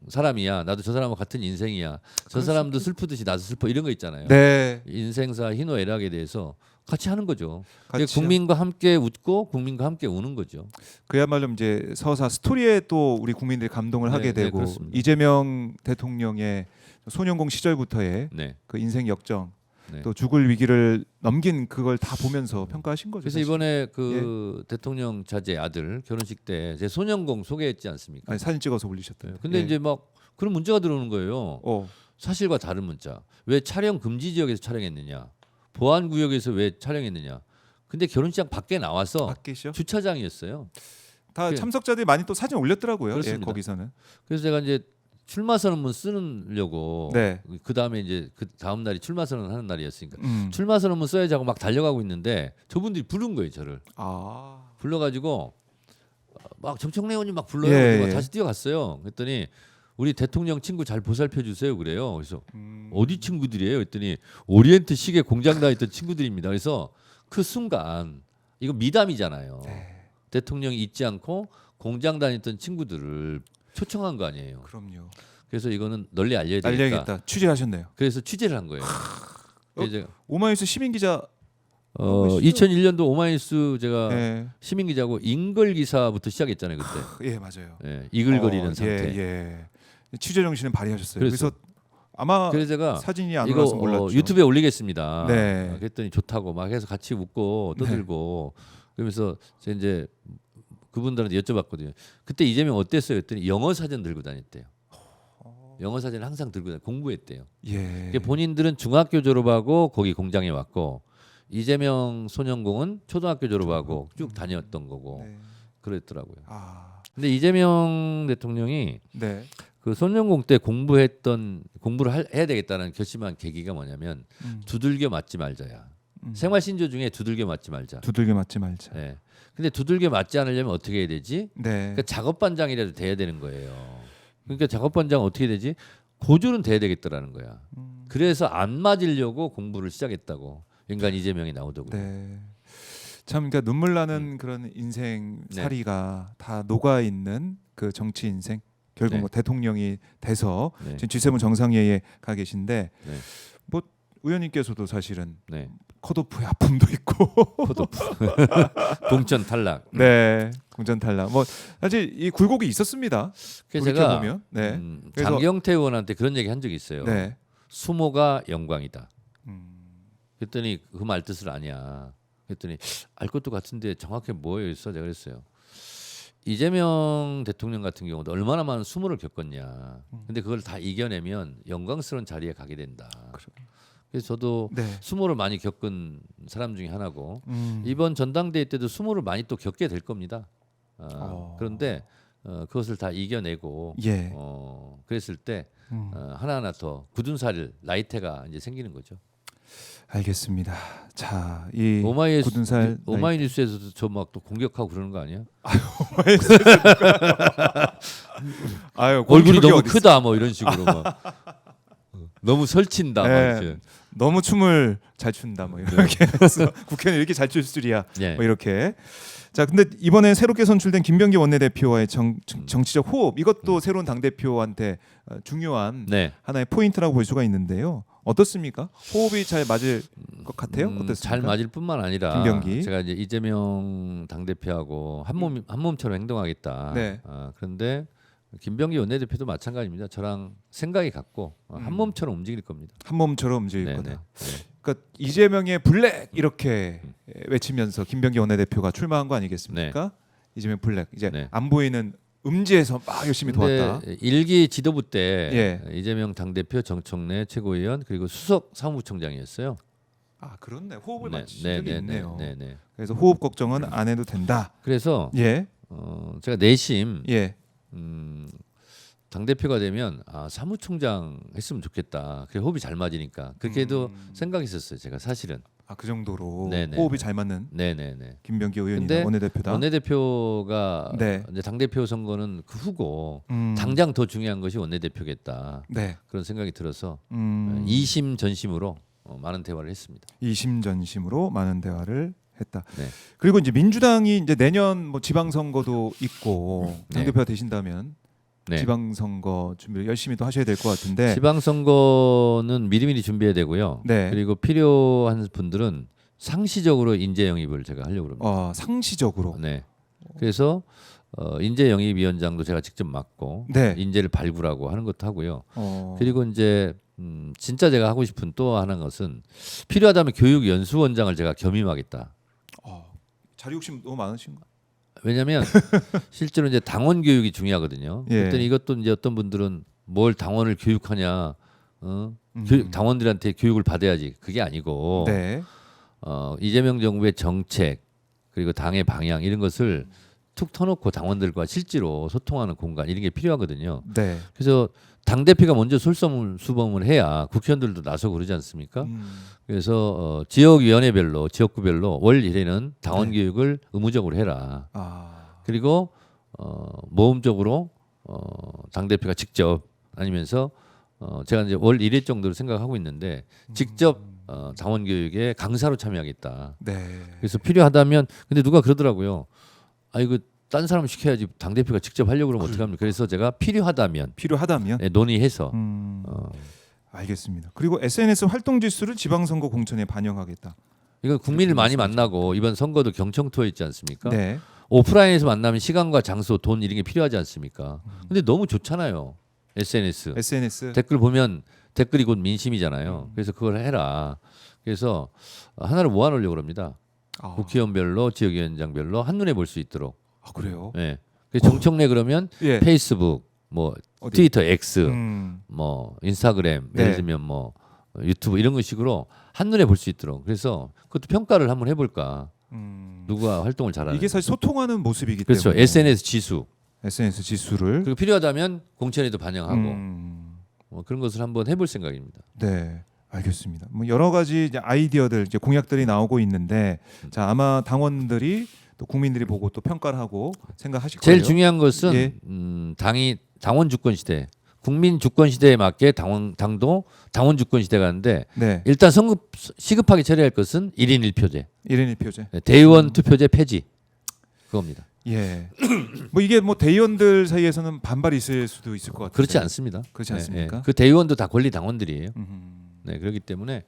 사람이야. 나도 저 사람하고 같은 인생이야. 저 사람도 슬프듯이 나도 슬퍼 이런 거 있잖아요. 네. 인생사 희노애락에 대해서 같이 하는 거죠. 같이 국민과 함께 웃고 국민과 함께 우는 거죠. 그야말로 이제 서사 스토리에 또 우리 국민들이 감동을 네, 하게 네, 되고 그렇습니다. 이재명 대통령의 소년공 시절부터의 네. 그 인생 역정 네. 또 죽을 위기를 넘긴 그걸 다 보면서 평가하신 거죠. 그래서 사실. 이번에 그 대통령 자제 아들 결혼식 때 제 소년공 소개했지 않습니까? 아니, 사진 찍어서 올리셨대요. 근데 예. 이제 막 그런 문제가 들어오는 거예요. 사실과 다른 문자. 왜 촬영 금지 지역에서 촬영했느냐? 보안 구역에서 왜 촬영했느냐? 근데 결혼식장 밖에 나와서 밖이죠. 주차장이었어요. 다 그- 참석자들이 많이 또 사진 올렸더라고요. 예, 그렇습니다. 거기서는. 그래서 제가 이제 출마 선언문 쓰려고 네. 그 다음에 이제 그 다음 날이 출마 선언 하는 날이었으니까 출마 출마 선언문 써야지 하고 막 달려가고 있는데 저분들이 부른 거예요 저를 불러가지고 막 정청래 의원님 막 불러요. 예, 그래서 예. 다시 뛰어갔어요. 그랬더니 우리 대통령 친구 잘 보살펴 주세요 그래요. 그래서 어디 친구들이에요? 그랬더니 오리엔트 시계 공장 다녔던 친구들입니다. 그래서 그 순간 이거 미담이잖아요. 네. 대통령이 잊지 않고 공장 다녔던 친구들을 초청한 거 아니에요. 그럼요. 그래서 이거는 널리 알려야 되겠다. 알려야겠다. 취재하셨네요. 그래서 취재를 한 거예요. 그래서 제가 오마이뉴스 시민 기자. 하시죠? 2001년도 오마이뉴스 제가 네. 시민 기자고 인걸 기사부터 시작했잖아요 그때. 예, 맞아요. 예, 이글거리는 상태. 예. 취재 정신은 발휘하셨어요. 그래서 그래서 아마 그래서 제가 사진이 안 이거 올라서 몰랐죠. 유튜브에 올리겠습니다. 네. 그랬더니 좋다고 막 해서 같이 웃고 떠들고 그러면서 제가 이제 그분들한테 여쭤봤거든요. 그때 이재명 어땠어요? 했더니 영어 사전 들고 다녔대요. 영어 사전을 항상 들고 공부했대요. 예. 본인들은 중학교 졸업하고 거기 공장에 왔고 이재명 소년공은 초등학교 졸업하고 쭉 다녔던 거고 네. 그랬더라고요. 아. 근데 이재명 대통령이 네. 그 소년공 때 공부를 해야 되겠다는 결심한 계기가 뭐냐면 두들겨 맞지 말자야. 생활 신조 중에 두들겨 맞지 말자. 두들겨 맞지 말자. 네. 근데 두들겨 맞지 않으려면 어떻게 해야 되지? 네. 그러니까 작업반장이라도 돼야 되는 거예요. 그러니까 작업반장 어떻게 되지? 고졸은 돼야 되겠더라는 거야. 그래서 안 맞으려고 공부를 시작했다고. 인간 이재명이 나오더군요. 네. 참 그러니까 눈물 나는 그런 인생 네. 사리가 다 녹아 있는 그 정치 인생. 결국 네. 뭐 대통령이 돼서 네. 지금 G7 정상회의에 가 계신데 네. 뭐 의원님께서도 사실은 네. 컷오프의 아픔도 있고 포도프. 공천 탈락. 네. 공천 탈락. 뭐 사실 이 굴곡이 있었습니다. 그래서 돌이켜 제가 보면. 네. 그래서- 장경태 의원한테 그런 얘기 한 적이 있어요. 네. 수모가 영광이다. 음. 그랬더니 그 말 뜻을 아냐. 그랬더니 알 것도 같은데 정확히 뭐예요? 있어 제가 그랬어요. 이재명 대통령 같은 경우도 얼마나 많은 수모를 겪었냐. 근데 그걸 다 이겨내면 영광스러운 자리에 가게 된다. 그래서 저도 네. 수모를 많이 겪은 사람 중에 하나고 음. 이번 전당대회 때도 수모를 많이 또 겪게 될 겁니다. 그런데 그것을 다 이겨내고 예. 그랬을 때 하나하나 더 굳은 살 나이테가 이제 생기는 거죠. 알겠습니다. 자, 이 오마이뉴스, 굳은 살 오마이뉴스에서도 저 막 또 공격하고 그러는 거 아니야? 아유, 얼굴이 공격이 너무 어딨어. 크다 뭐 이런 식으로 막 너무 설친다 막 네. 이렇게. 너무 춤을 잘 춘다 뭐 이렇게 해서 국회는 이렇게 잘 출 줄이야 네. 뭐 이렇게. 자, 근데 이번에 새롭게 선출된 김병기 원내대표와의 정치적 호흡 이것도 새로운 당 대표한테 중요한 네. 하나의 포인트라고 볼 수가 있는데요. 어떻습니까? 호흡이 잘 맞을 것 같아요? 어떻습니까? 잘 맞을 뿐만 아니라 김병기. 제가 이제 이재명 당 대표하고 한 몸처럼 행동하겠다. 네. 그런데 김병기 원내대표도 마찬가지입니다. 저랑 생각이 같고 한 몸처럼 움직일 겁니다. 한 몸처럼 움직일 네, 거다. 네. 그러니까 이재명의 블랙 이렇게 외치면서 김병기 원내대표가 출마한 거 아니겠습니까? 이재명 블랙 이제 네. 안 보이는 음지에서 막 열심히 도왔다. 근데 일기 지도부 때 예. 이재명 당대표, 정청래 최고위원 그리고 수석 사무부총장이었어요. 아 그렇네. 호흡을 네, 맞춘 적이 있네요. 네, 네. 그래서 호흡 걱정은 안 해도 된다. 그래서 예, 제가 내심 예, 당대표가 되면 사무총장 했으면 좋겠다. 그래 호흡이 잘 맞으니까 그렇게도 생각했었어요. 제가 사실은. 아 그 정도로 네네. 호흡이 잘 맞는 네네네. 김병기 의원이나 근데 원내대표다. 원내대표가 네. 이제 당대표 선거는 그 후고 음, 당장 더 중요한 것이 원내대표겠다. 네, 그런 생각이 들어서 음, 이심 전심으로 많은 대화를 했습니다. 이심전심으로 많은 대화를 했다. 네. 그리고 이제 민주당이 이제 내년 뭐 지방선거도 있고 네. 당 대표가 되신다면 네. 지방선거 준비 열심히 또 하셔야 될 것 같은데. 지방선거는 미리미리 준비해야 되고요. 네. 그리고 필요한 분들은 상시적으로 인재 영입을 제가 하려고 합니다. 상시적으로. 네. 그래서 인재 영입위원장도 제가 직접 맡고 네. 인재를 발굴하고 하는 것도 하고요. 어, 그리고 이제 진짜 제가 하고 싶은 또 하나 것은 필요하다면 교육연수원장을 제가 겸임하겠다. 자리 욕심 너무 많으신 거. 왜냐하면 실제로 이제 당원 교육이 중요하거든요. 예. 그랬더니 이것도 이제 어떤 분들은 뭘 당원을 교육하냐, 당원들한테 교육을 받아야지 그게 아니고 네. 이재명 정부의 정책 그리고 당의 방향 이런 것을 툭 터놓고 당원들과 실제로 소통하는 공간 이런 게 필요하거든요. 네. 그래서 당 대표가 먼저 솔선수범을 해야 국회의원들도 나서고 그러지 않습니까? 그래서 지역위원회별로 지역구별로 월 1회는 당원 네. 교육을 의무적으로 해라. 아, 그리고 모험적으로 당 대표가 직접 아니면서 제가 이제 월 1회 정도로 생각하고 있는데 직접 당원 교육에 강사로 참여하겠다. 네. 그래서 필요하다면 근데 누가 그러더라고요. 아 이거 딴 사람 시켜야지 당 대표가 직접 하려고 그러면 어떡합니까? 그래서 제가 필요하다면 필요하다면 논의해서 알겠습니다. 그리고 SNS 활동 지수를 지방선거 공천에 반영하겠다. 이거 국민을 많이 만나고 이번 선거도 경청 투어 있지 않습니까? 네. 오프라인에서 만나면 시간과 장소, 돈 이런 게 필요하지 않습니까? 근데 너무 좋잖아요. SNS. 댓글 보면 댓글이 곧 민심이잖아요. 그래서 그걸 해라. 그래서 하나를 모아놓으려고 합니다. 국회의원별로 지역위원장별로 한눈에 볼 수 있도록. 아 그래요? 네. 그래서 정청래 그러면 예. 페이스북, 뭐 어디? 트위터 X, 뭐 인스타그램, 네. 예를 들면 뭐 유튜브 이런 거 식으로 한눈에 볼 수 있도록. 그래서 그것도 평가를 한번 해볼까. 누가 활동을 잘하는. 이게 사실 소통하는 모습이기 그렇죠. 때문에. SNS 지수. SNS 지수를. 그리고 필요하다면 공천에도 반영하고 뭐 그런 것을 한번 해볼 생각입니다. 네. 알겠습니다. 뭐 여러 가지 이제 아이디어들, 이제 공약들이 나오고 있는데, 자 아마 당원들이 또 국민들이 보고 또 평가를 하고 생각하실 제일 거예요. 중요한 것은 예. 당원 주권 시대, 국민 주권 시대에 맞게 당도 당원 주권 시대가 가는데 네. 일단 시급하게 처리할 것은 1인 1표제, 1인 1표제. 대의원 투표제 폐지 그겁니다. 예. 뭐 이게 뭐 대의원들 사이에서는 반발이 있을 수도 있을 것 같아요. 그렇지 않습니다. 그렇지 않습니까? 그 대의원도 다 권리 당원들이에요. 네, 그렇기 때문에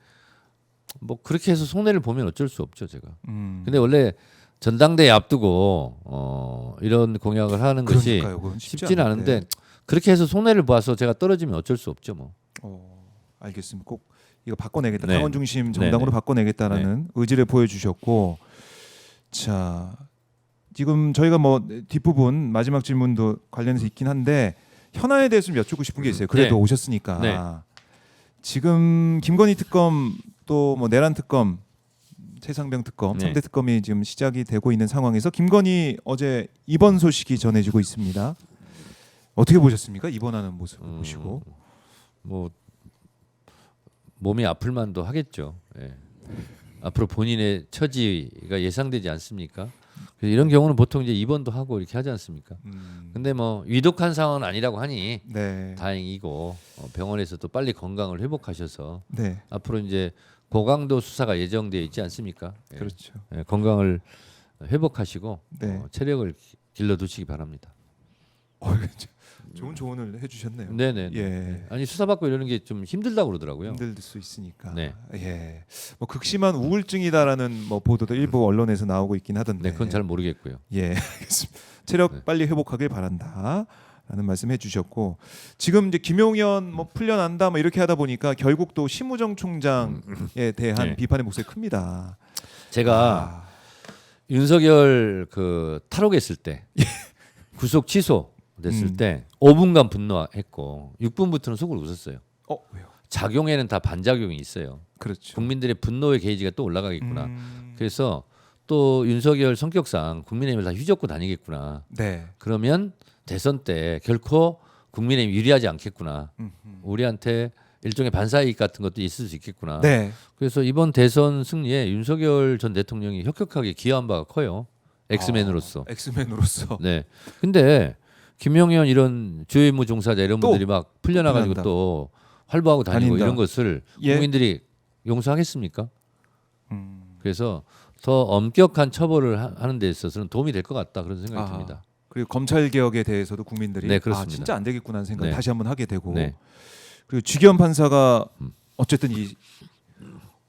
뭐 그렇게 해서 손해를 보면 어쩔 수 없죠, 제가. 근데 원래 전당대회 앞두고 이런 공약을 하는 것이 그러니까요, 그건 쉽지 쉽지는 않은데. 않은데 그렇게 해서 손해를 봐서 제가 떨어지면 어쩔 수 없죠, 뭐. 알겠습니다. 꼭 이거 바꿔내겠다. 네. 당원 중심 정당으로 네. 바꿔내겠다라는 의지를 보여주셨고, 자 지금 저희가 뭐 뒷부분 마지막 질문도 관련해서 있긴 한데 현안에 대해서 좀 여쭙고 싶은 게 있어요. 그래도 네. 오셨으니까. 네. 지금 김건희 특검 또 뭐 내란 특검, 최상병 특검, 네. 3대 특검이 지금 시작이 되고 있는 상황에서 김건희 어제 입원 소식이 전해지고 있습니다. 어떻게 보셨습니까? 입원하는 모습을 보시고. 뭐 몸이 아플 만도 하겠죠. 예. 앞으로 본인의 처지가 예상되지 않습니까? 그래서 이런 경우는 보통 이제 입원도 하고 이렇게 하지 않습니까? 근데 뭐 위독한 상황은 아니라고 하니 네. 다행이고 병원에서도 빨리 건강을 회복하셔서 네. 앞으로 이제 고강도 수사가 예정되어 있지 않습니까? 예. 그렇죠. 예, 건강을 회복하시고 네. 체력을 길러두시기 바랍니다. 좋은 조언을 해주셨네요. 네네. 예. 아니 수사받고 이러는 게 좀 힘들다고 그러더라고요. 힘들 수 있으니까. 네. 예. 뭐 극심한 우울증이다라는 뭐 보도도 일부 언론에서 나오고 있긴 하던데. 네, 그건 잘 모르겠고요. 예, 알겠습니다. 체력 네. 빨리 회복하길 바란다라는 말씀해 주셨고, 지금 이제 김용현 뭐 풀려난다 뭐 이렇게 하다 보니까 결국 또 심우정 총장에 대한 네. 비판의 목소리 큽니다. 제가 윤석열 그 탈옥했을 때 구속 취소 됐을 때 5분간 분노했고 6분부터는 속을 웃었어요. 왜요? 작용에는 다 반작용이 있어요. 그렇죠. 국민들의 분노의 게이지가 또 올라가겠구나. 그래서 또 윤석열 성격상 국민의힘을 다 휘젓고 다니겠구나. 네. 그러면 대선 때 결코 국민의힘 유리하지 않겠구나. 우리한테 일종의 반사이익 같은 것도 있을 수 있겠구나. 네. 그래서 이번 대선 승리에 윤석열 전 대통령이 혁혁하게 기여한 바가 커요. 엑스맨으로서. 엑스맨으로서. 네. 근데 김용현 이런 주요 임무 종사자 이런 또 분들이 막 풀려나가지고 풀려난다. 또 활보하고 다니고 다닌다. 이런 것을 예. 국민들이 용서하겠습니까? 그래서 더 엄격한 처벌을 하는 데 있어서는 도움이 될 것 같다 그런 생각이 듭니다. 그리고 검찰 개혁에 대해서도 국민들이 네, 그렇습니다. 진짜 안 되겠구나는 생각 네. 다시 한번 하게 되고. 네. 그리고 주기현 판사가 어쨌든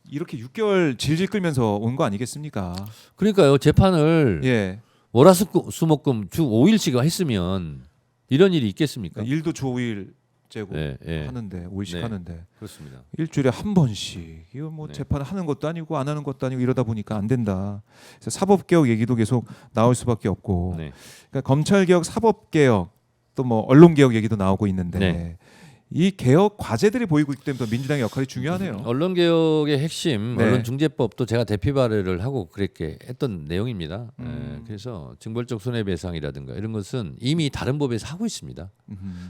이렇게 6개월 질질 끌면서 온 거 아니겠습니까? 그러니까요. 재판을 예. 월화수목금 주 5일씩 했으면 이런 일이 있겠습니까? 일도 주 5일째고 네, 네. 하는데 5일씩 네. 하는데 그렇습니다. 일주일에 한 번씩 이거 뭐 네. 재판 하는 것도 아니고 안 하는 것도 아니고 이러다 보니까 안 된다. 그래서 사법 개혁 얘기도 계속 나올 수밖에 없고. 네. 그러니까 검찰 개혁, 사법 개혁 또 뭐 언론 개혁 얘기도 나오고 있는데 네. 이 개혁 과제들이 보이고 있기 때문에 민주당의 역할이 중요하네요. 언론 개혁의 핵심 네. 언론중재법도 제가 대피 발의를 하고 그렇게 했던 내용입니다. 그래서 징벌적 손해배상이라든가 이런 것은 이미 다른 법에서 하고 있습니다.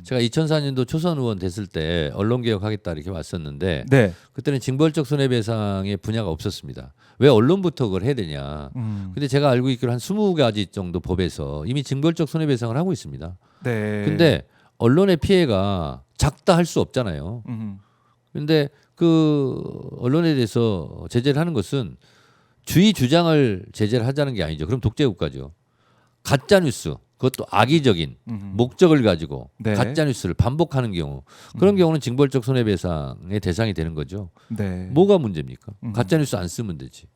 제가 2004년도 초선 의원 됐을 때 언론 개혁하겠다 이렇게 왔었는데 네. 그때는 징벌적 손해배상의 분야가 없었습니다. 왜 언론부터 그걸 해야 되냐? 근데 제가 알고 있기로 한 20가지 정도 법에서 이미 징벌적 손해배상을 하고 있습니다. 네. 근데 언론의 피해가 작다 할 수 없잖아요. 근데 그 언론에 대해서 제재를 하는 것은 주의 주장을 제재를 하자는 게 아니죠. 그럼 독재 국가죠. 가짜 뉴스, 그것도 악의적인 목적을 가지고 네. 가짜 뉴스를 반복하는 경우, 그런 경우는 징벌적 손해배상의 대상이 되는 거죠. 네. 뭐가 문제입니까? 가짜 뉴스 안 쓰면 되지.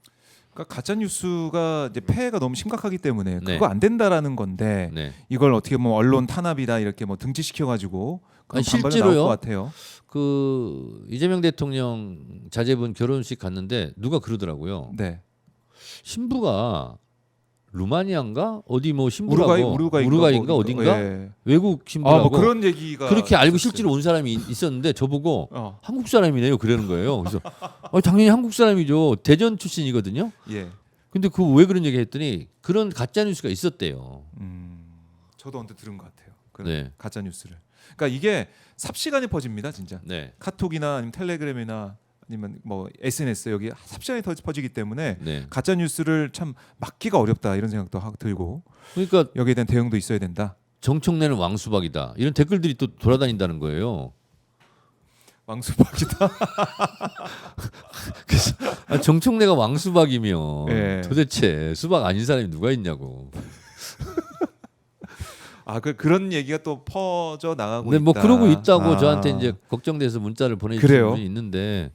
그러니까 가짜 뉴스가 이제 폐해가 너무 심각하기 때문에 네. 그거 안 된다라는 건데 네. 이걸 어떻게 뭐 언론 탄압이다 이렇게 뭐 등치시켜 가지고 아니, 반발이 나올 실제로요? 것 같아요. 그 이재명 대통령 자제분 결혼식 갔는데 누가 그러더라고요. 네. 신부가 루마니아인가 어디 뭐 신부라고 우루과이인가 뭐, 어딘가 예. 외국 신부라고 뭐 그런 얘기가 그렇게 알고 있었어요. 실제로 온 사람이 있었는데 저보고 어. 한국 사람이네요 그러는 거예요. 그래서 당연히 한국 사람이죠. 대전 출신이거든요. 예. 근데 그 왜 그런 얘기 했더니 그런 가짜 뉴스가 있었대요. 저도 언뜻 들은 것 같아요. 그런 네. 가짜 뉴스를. 그러니까 이게 삽시간에 퍼집니다, 진짜. 네. 카톡이나 아니면 텔레그램이나 아니면 뭐 SNS 여기 삽시간에 퍼지기 때문에 네. 가짜 뉴스를 참 막기가 어렵다 이런 생각도 하고 들고 그러니까 여기에 대한 대응도 있어야 된다. 정청래는 왕수박이다. 이런 댓글들이 또 돌아다닌다는 거예요. 왕수박이다. 그래서 정청래가 왕수박이면 예. 도대체 수박 아닌 사람이 누가 있냐고. 그런 얘기가 또 퍼져 나가고 근데 있다. 뭐 그러고 있다고 저한테 이제 걱정돼서 문자를 보내주신 그래요? 분이 있는데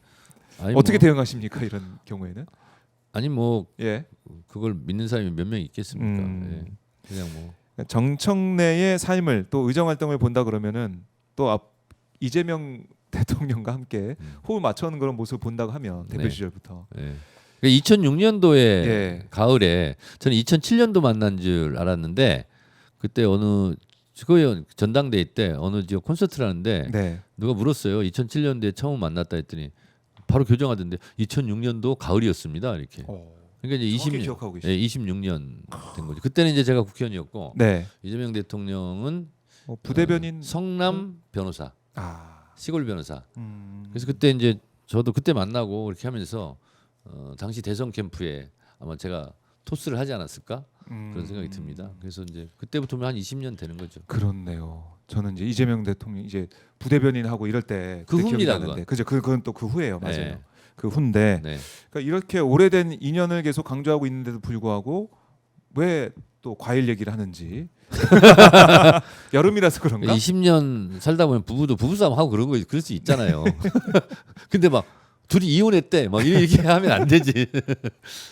아니 어떻게 뭐, 대응하십니까 이런 경우에는? 아니 뭐 예. 그걸 믿는 사람이 몇 명 있겠습니까? 예. 그냥 뭐 정청래의 삶을 또 의정 활동을 본다 그러면은 또 이재명 대통령과 함께 호흡 맞춰는 그런 모습을 본다고 하면 대표 네. 시절부터. 예. 2006년도에 예. 가을에 저는 2007년도 만난 줄 알았는데 그때 어느 그거요 전당대회 때 어느 지역 콘서트를 하는데 네. 누가 물었어요. 2007년도에 처음 만났다 했더니 바로 교정하던데 2006년도 가을이었습니다. 이렇게. 그러니까 이제 정확히 기억하고 계시죠. 26년 된 거죠. 그때는 이제 제가 국회의원이었고 네. 이재명 대통령은 부대변인 성남 변호사, 시골 변호사. 그래서 그때 이제 저도 그때 만나고 이렇게 하면서 당시 대선 캠프에 아마 제가 토스를 하지 않았을까 그런 생각이 듭니다. 그래서 이제 그때부터면 한 20년 되는 거죠. 그렇네요. 저는 이제 이재명 대통령 이제 부대변인하고 이럴 때 그 그때 기억이 후입니다, 나는데. 그죠. 그건 또 그 후예요. 맞아요. 네. 그 후인데 네. 그러니까 이렇게 오래된 인연을 계속 강조하고 있는데도 불구하고 왜 또 과일 얘기를 하는지 여름이라서 그런가? 20년 살다 보면 부부싸움 하고 그런 거 그럴 수 있잖아요. 근데 막 둘이 이혼했대 막 이런 얘기하면 안 되지.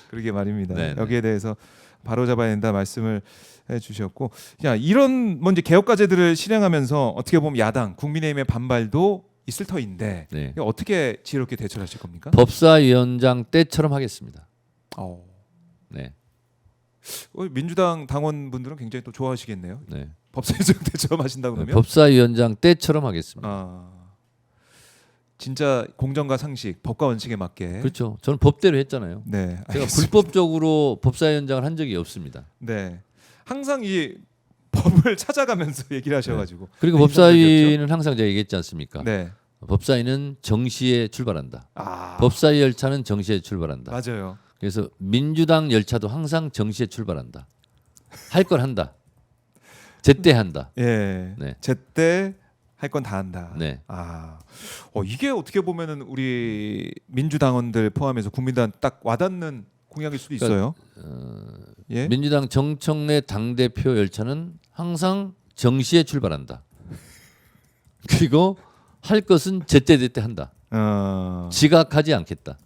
그러게 말입니다. 네, 네. 여기에 대해서 바로 잡아야 된다 말씀을 해주셨고, 야 이런 뭐 이제 개혁 과제들을 실행하면서 어떻게 보면 야당 국민의힘의 반발도 있을 터인데 네. 이거 어떻게 지혜롭게 대처하실 겁니까? 법사위원장 때처럼 하겠습니다. 네. 민주당 당원분들은 굉장히 또 좋아하시겠네요. 네. 법사위원장 때처럼 하신다 그러면 법사위원장 때처럼 하겠습니다. 진짜 공정과 상식, 법과 원칙에 맞게. 그렇죠. 저는 법대로 했잖아요. 네. 제가 알겠습니다. 불법적으로 법사위원장을 한 적이 없습니다. 네. 항상 이 법을 찾아가면서 얘기를 하셔가지고. 그리고 네, 법사위는 항상 제가 얘기했지 않습니까? 네. 법사위는 정시에 출발한다. 아. 법사위 열차는 정시에 출발한다. 맞아요. 그래서 민주당 열차도 항상 정시에 출발한다. 할 걸 한다. 제때 한다. 예. 네. 제때 할 건 다 한다. 네. 이게 어떻게 보면은 우리 민주당원들 포함해서 국민당 딱 와닿는 공약일 수도 있어요. 예. 민주당 정청래 당대표 열차는 항상 정시에 출발한다. 그리고 할 것은 제때제때 한다. 지각하지 않겠다.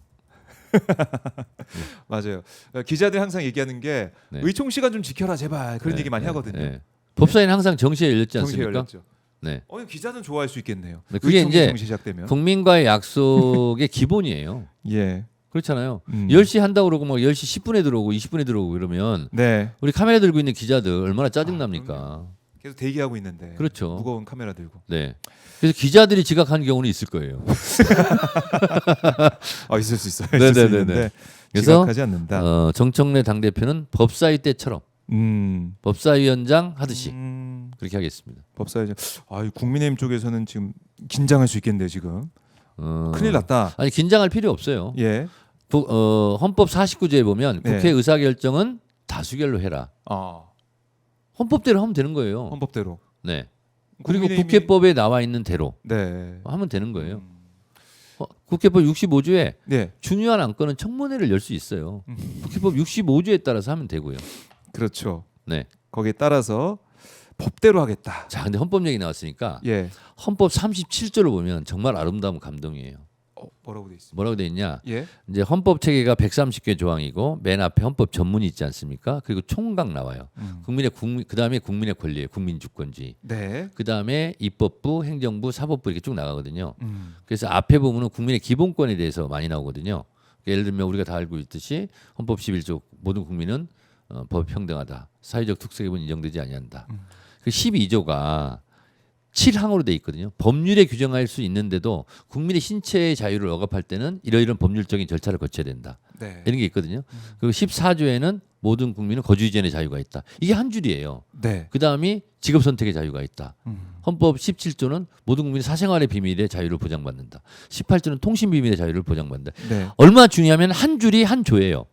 맞아요. 기자들 항상 얘기하는 게 네. 의총 시간 좀 지켜라 제발 그런 네, 얘기 많이 네, 하거든요. 네. 법사위는 항상 정시에 열렸지 정시에 않습니까? 열렸죠. 네. 기자는 좋아할 수 있겠네요. 네, 그게 의총이 이제 정시 시작되면. 국민과의 약속의 기본이에요. 예. 그렇잖아요. 10시 한다고 그러고 뭐 10시 10분에 들어오고 20분에 들어오고 그러면 네. 우리 카메라 들고 있는 기자들 얼마나 짜증납니까? 계속 대기하고 있는데. 그렇죠. 무거운 카메라 들고. 네. 그래서 기자들이 지각하는 경우는 있을 거예요. 있을 수 있어요. 네네네네. 있을 수 있는데 그래서 지각하지 않는다. 정청래 당대표는 법사위 때처럼 법사위원장 하듯이 그렇게 하겠습니다. 법사위원장. 국민의힘 쪽에서는 지금 긴장할 수 있겠는데 지금. 큰일 났다. 아니 긴장할 필요 없어요. 예. 헌법 49조에 보면 네. 국회 의사결정은 다수결로 해라. 헌법대로 하면 되는 거예요. 헌법대로. 네. 그리고 국민의힘이- 국회법에 나와 있는 대로 네. 하면 되는 거예요. 국회법 65조에 네. 중요한 안건은 청문회를 열 수 있어요. 국회법 65조에 따라서 하면 되고요. 그렇죠. 네. 거기에 따라서 법대로 하겠다. 자, 근데 헌법 얘기 나왔으니까 예. 헌법 37조를 보면 정말 아름다운 감동이에요. 뭐라고 돼 있습니까? 뭐라고 돼 있냐? 예. 이제 헌법 체계가 130개 조항이고 맨 앞에 헌법 전문이 있지 않습니까? 그리고 총각 나와요. 그다음에 국민의 권리예요. 국민 주권주의. 네. 그다음에 입법부, 행정부, 사법부 이렇게 쭉 나가거든요. 그래서 앞에 보면은 국민의 기본권에 대해서 많이 나오거든요. 예를 들면 우리가 다 알고 있듯이 헌법 11조 모든 국민은 법이 평등하다. 사회적 특색은 인정되지 아니한다. 그 12조가 7항으로 돼 있거든요. 법률에 규정할 수 있는데도 국민의 신체의 자유를 억압할 때는 이러이러한 법률적인 절차를 거쳐야 된다. 네. 이런 게 있거든요. 그리고 14조에는 모든 국민은 거주 이전의 자유가 있다. 이게 한 줄이에요. 네. 그다음이 직업 선택의 자유가 있다. 헌법 17조는 모든 국민이 사생활의 비밀의 자유를 보장받는다. 18조는 통신 비밀의 자유를 보장받는다. 네. 얼마나 중요하면 한 줄이 한 조예요.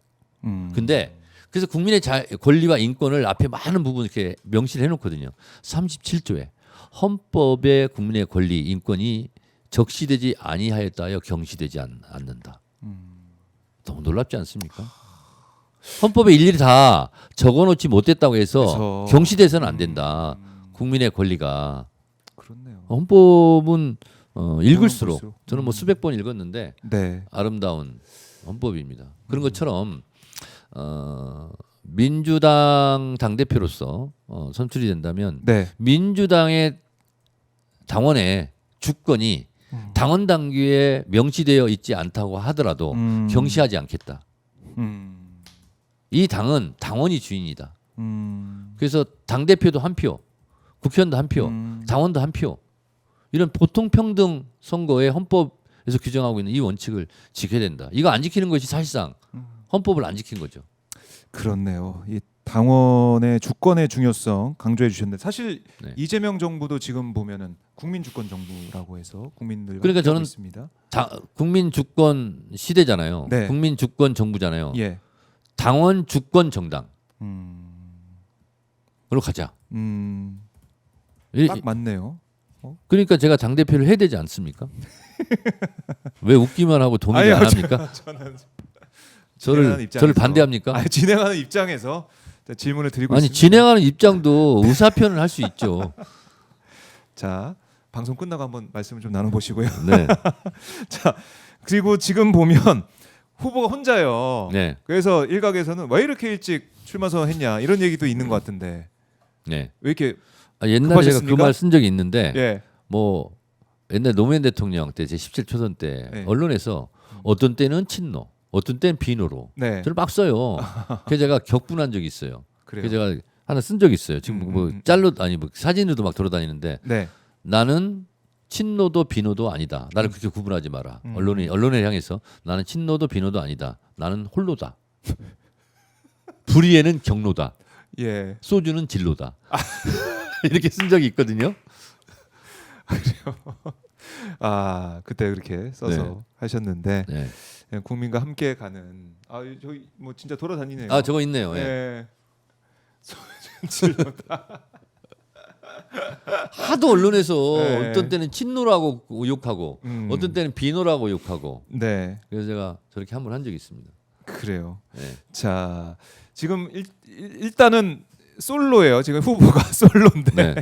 음. 근데 그래서 국민의 권리와 인권을 앞에 많은 부분 이렇게 명시를 해놓거든요. 37조에 헌법의 국민의 권리, 인권이 적시되지 아니하였다 하여 경시되지 않는다. 너무 놀랍지 않습니까? 헌법에 일일이 다 적어놓지 못했다고 해서 그래서, 경시돼서는 안 된다. 국민의 권리가. 그렇네요. 헌법은 읽을수록 볼수록. 저는 뭐 수백 번 읽었는데 네. 아름다운 헌법입니다. 그런 것처럼 민주당 당대표로서 선출이 된다면 네. 민주당의 당원의 주권이 당원 당규에 명시되어 있지 않다고 하더라도 경시하지 않겠다. 이 당은 당원이 주인이다. 그래서 당대표도 한 표, 국회의원도 한 표, 당원도 한 표. 이런 보통 평등 선거의 헌법에서 규정하고 있는 이 원칙을 지켜야 된다. 이거 안 지키는 것이 사실상 헌법을 안 지킨 거죠. 그렇네요. 이 당원의 주권의 중요성 강조해 주셨는데 사실 네. 이재명 정부도 지금 보면은 국민 주권 정부라고 해서 국민들과 그러니까 함께하고 저는 있습니다. 국민 주권 시대잖아요. 네. 국민 주권 정부잖아요. 예. 당원 주권 정당으로 가자. 딱 맞네요. 그러니까 제가 당 대표를 해야 되지 않습니까? 왜 웃기만 하고 동의 안 합니까? 저는 진행하는 저를 입장에서- 반대합니까? 아니, 진행하는 입장에서 질문을 드리고 아니 있습니다. 진행하는 입장도 의사표현을 할 수 있죠. 자, 방송 끝나고 한번 말씀을 좀 나눠보시고요. 네, 자, 그리고 지금 보면 후보가 혼자요. 네, 그래서 일각에서는 왜 이렇게 일찍 출마 선언했냐 이런 얘기도 있는 것 같은데 네. 왜 이렇게 옛날에 제가 그 급하셨습니까? 말 쓴 적이 있는데 예. 뭐 옛날 노무현 대통령 때 제 17 초선 때 네. 언론에서 어떤 때는 친노, 어떤 때는 비노로 네. 저를 막 써요. 그래서 제가 격분한 적이 있어요. 그래요. 그래서 제가 하나 쓴 적이 있어요. 지금 뭐 짤로 아니 뭐 사진으로도 막 돌아다니는데 네. 나는 친노도 비노도 아니다. 나를 그렇게 구분하지 마라. 언론을 향해서 나는 친노도 비노도 아니다. 나는 홀로다. 불의에는 경로다. 예. 소주는 진로다. 이렇게 쓴 적이 있거든요. 아, 그때 그렇게 써서 네. 하셨는데 네. 예, 국민과 함께 가는 저희 뭐 진짜 돌아다니네요. 아 저거 있네요. 예. 예. 질렀다. 하도 언론에서 네. 어떤 때는 친노라고 욕하고 어떤 때는 비노라고 욕하고 네. 그래서 제가 저렇게 한 번 한 적이 있습니다. 그래요. 네. 자, 지금 일단은 솔로예요. 지금 후보가 솔로인데. 네.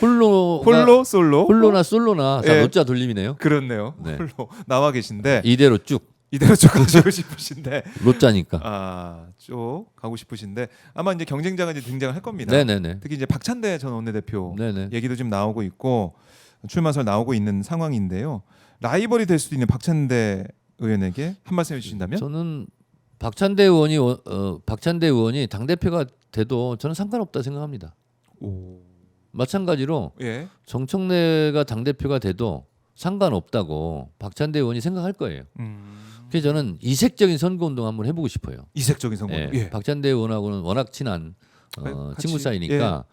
홀로 솔로? 홀로나 솔로나 다 예. 노자 돌림이네요. 그렇네요. 네. 홀로 나와 계신데 이대로 쭉 이대로 쭉 가시고 싶으신데 로자니까. 쭉 가고 싶으신데 아마 이제 경쟁자가 이제 등장을 할 겁니다. 네네네. 특히 이제 박찬대 전 원내대표 네네. 얘기도 좀 나오고 있고 출마설 나오고 있는 상황인데요. 라이벌이 될 수도 있는 박찬대 의원에게 한 말씀 해주신다면? 저는 박찬대 의원이 당 대표가 돼도 저는 상관없다 생각합니다. 오. 마찬가지로 예. 정청래가 당 대표가 돼도 상관없다고 박찬대 의원이 생각할 거예요. 그래서 저는 이색적인 선거운동 한번 해보고 싶어요. 이색적인 선거. 예. 예. 박찬대 의원하고는 워낙 친한 같이, 친구 사이니까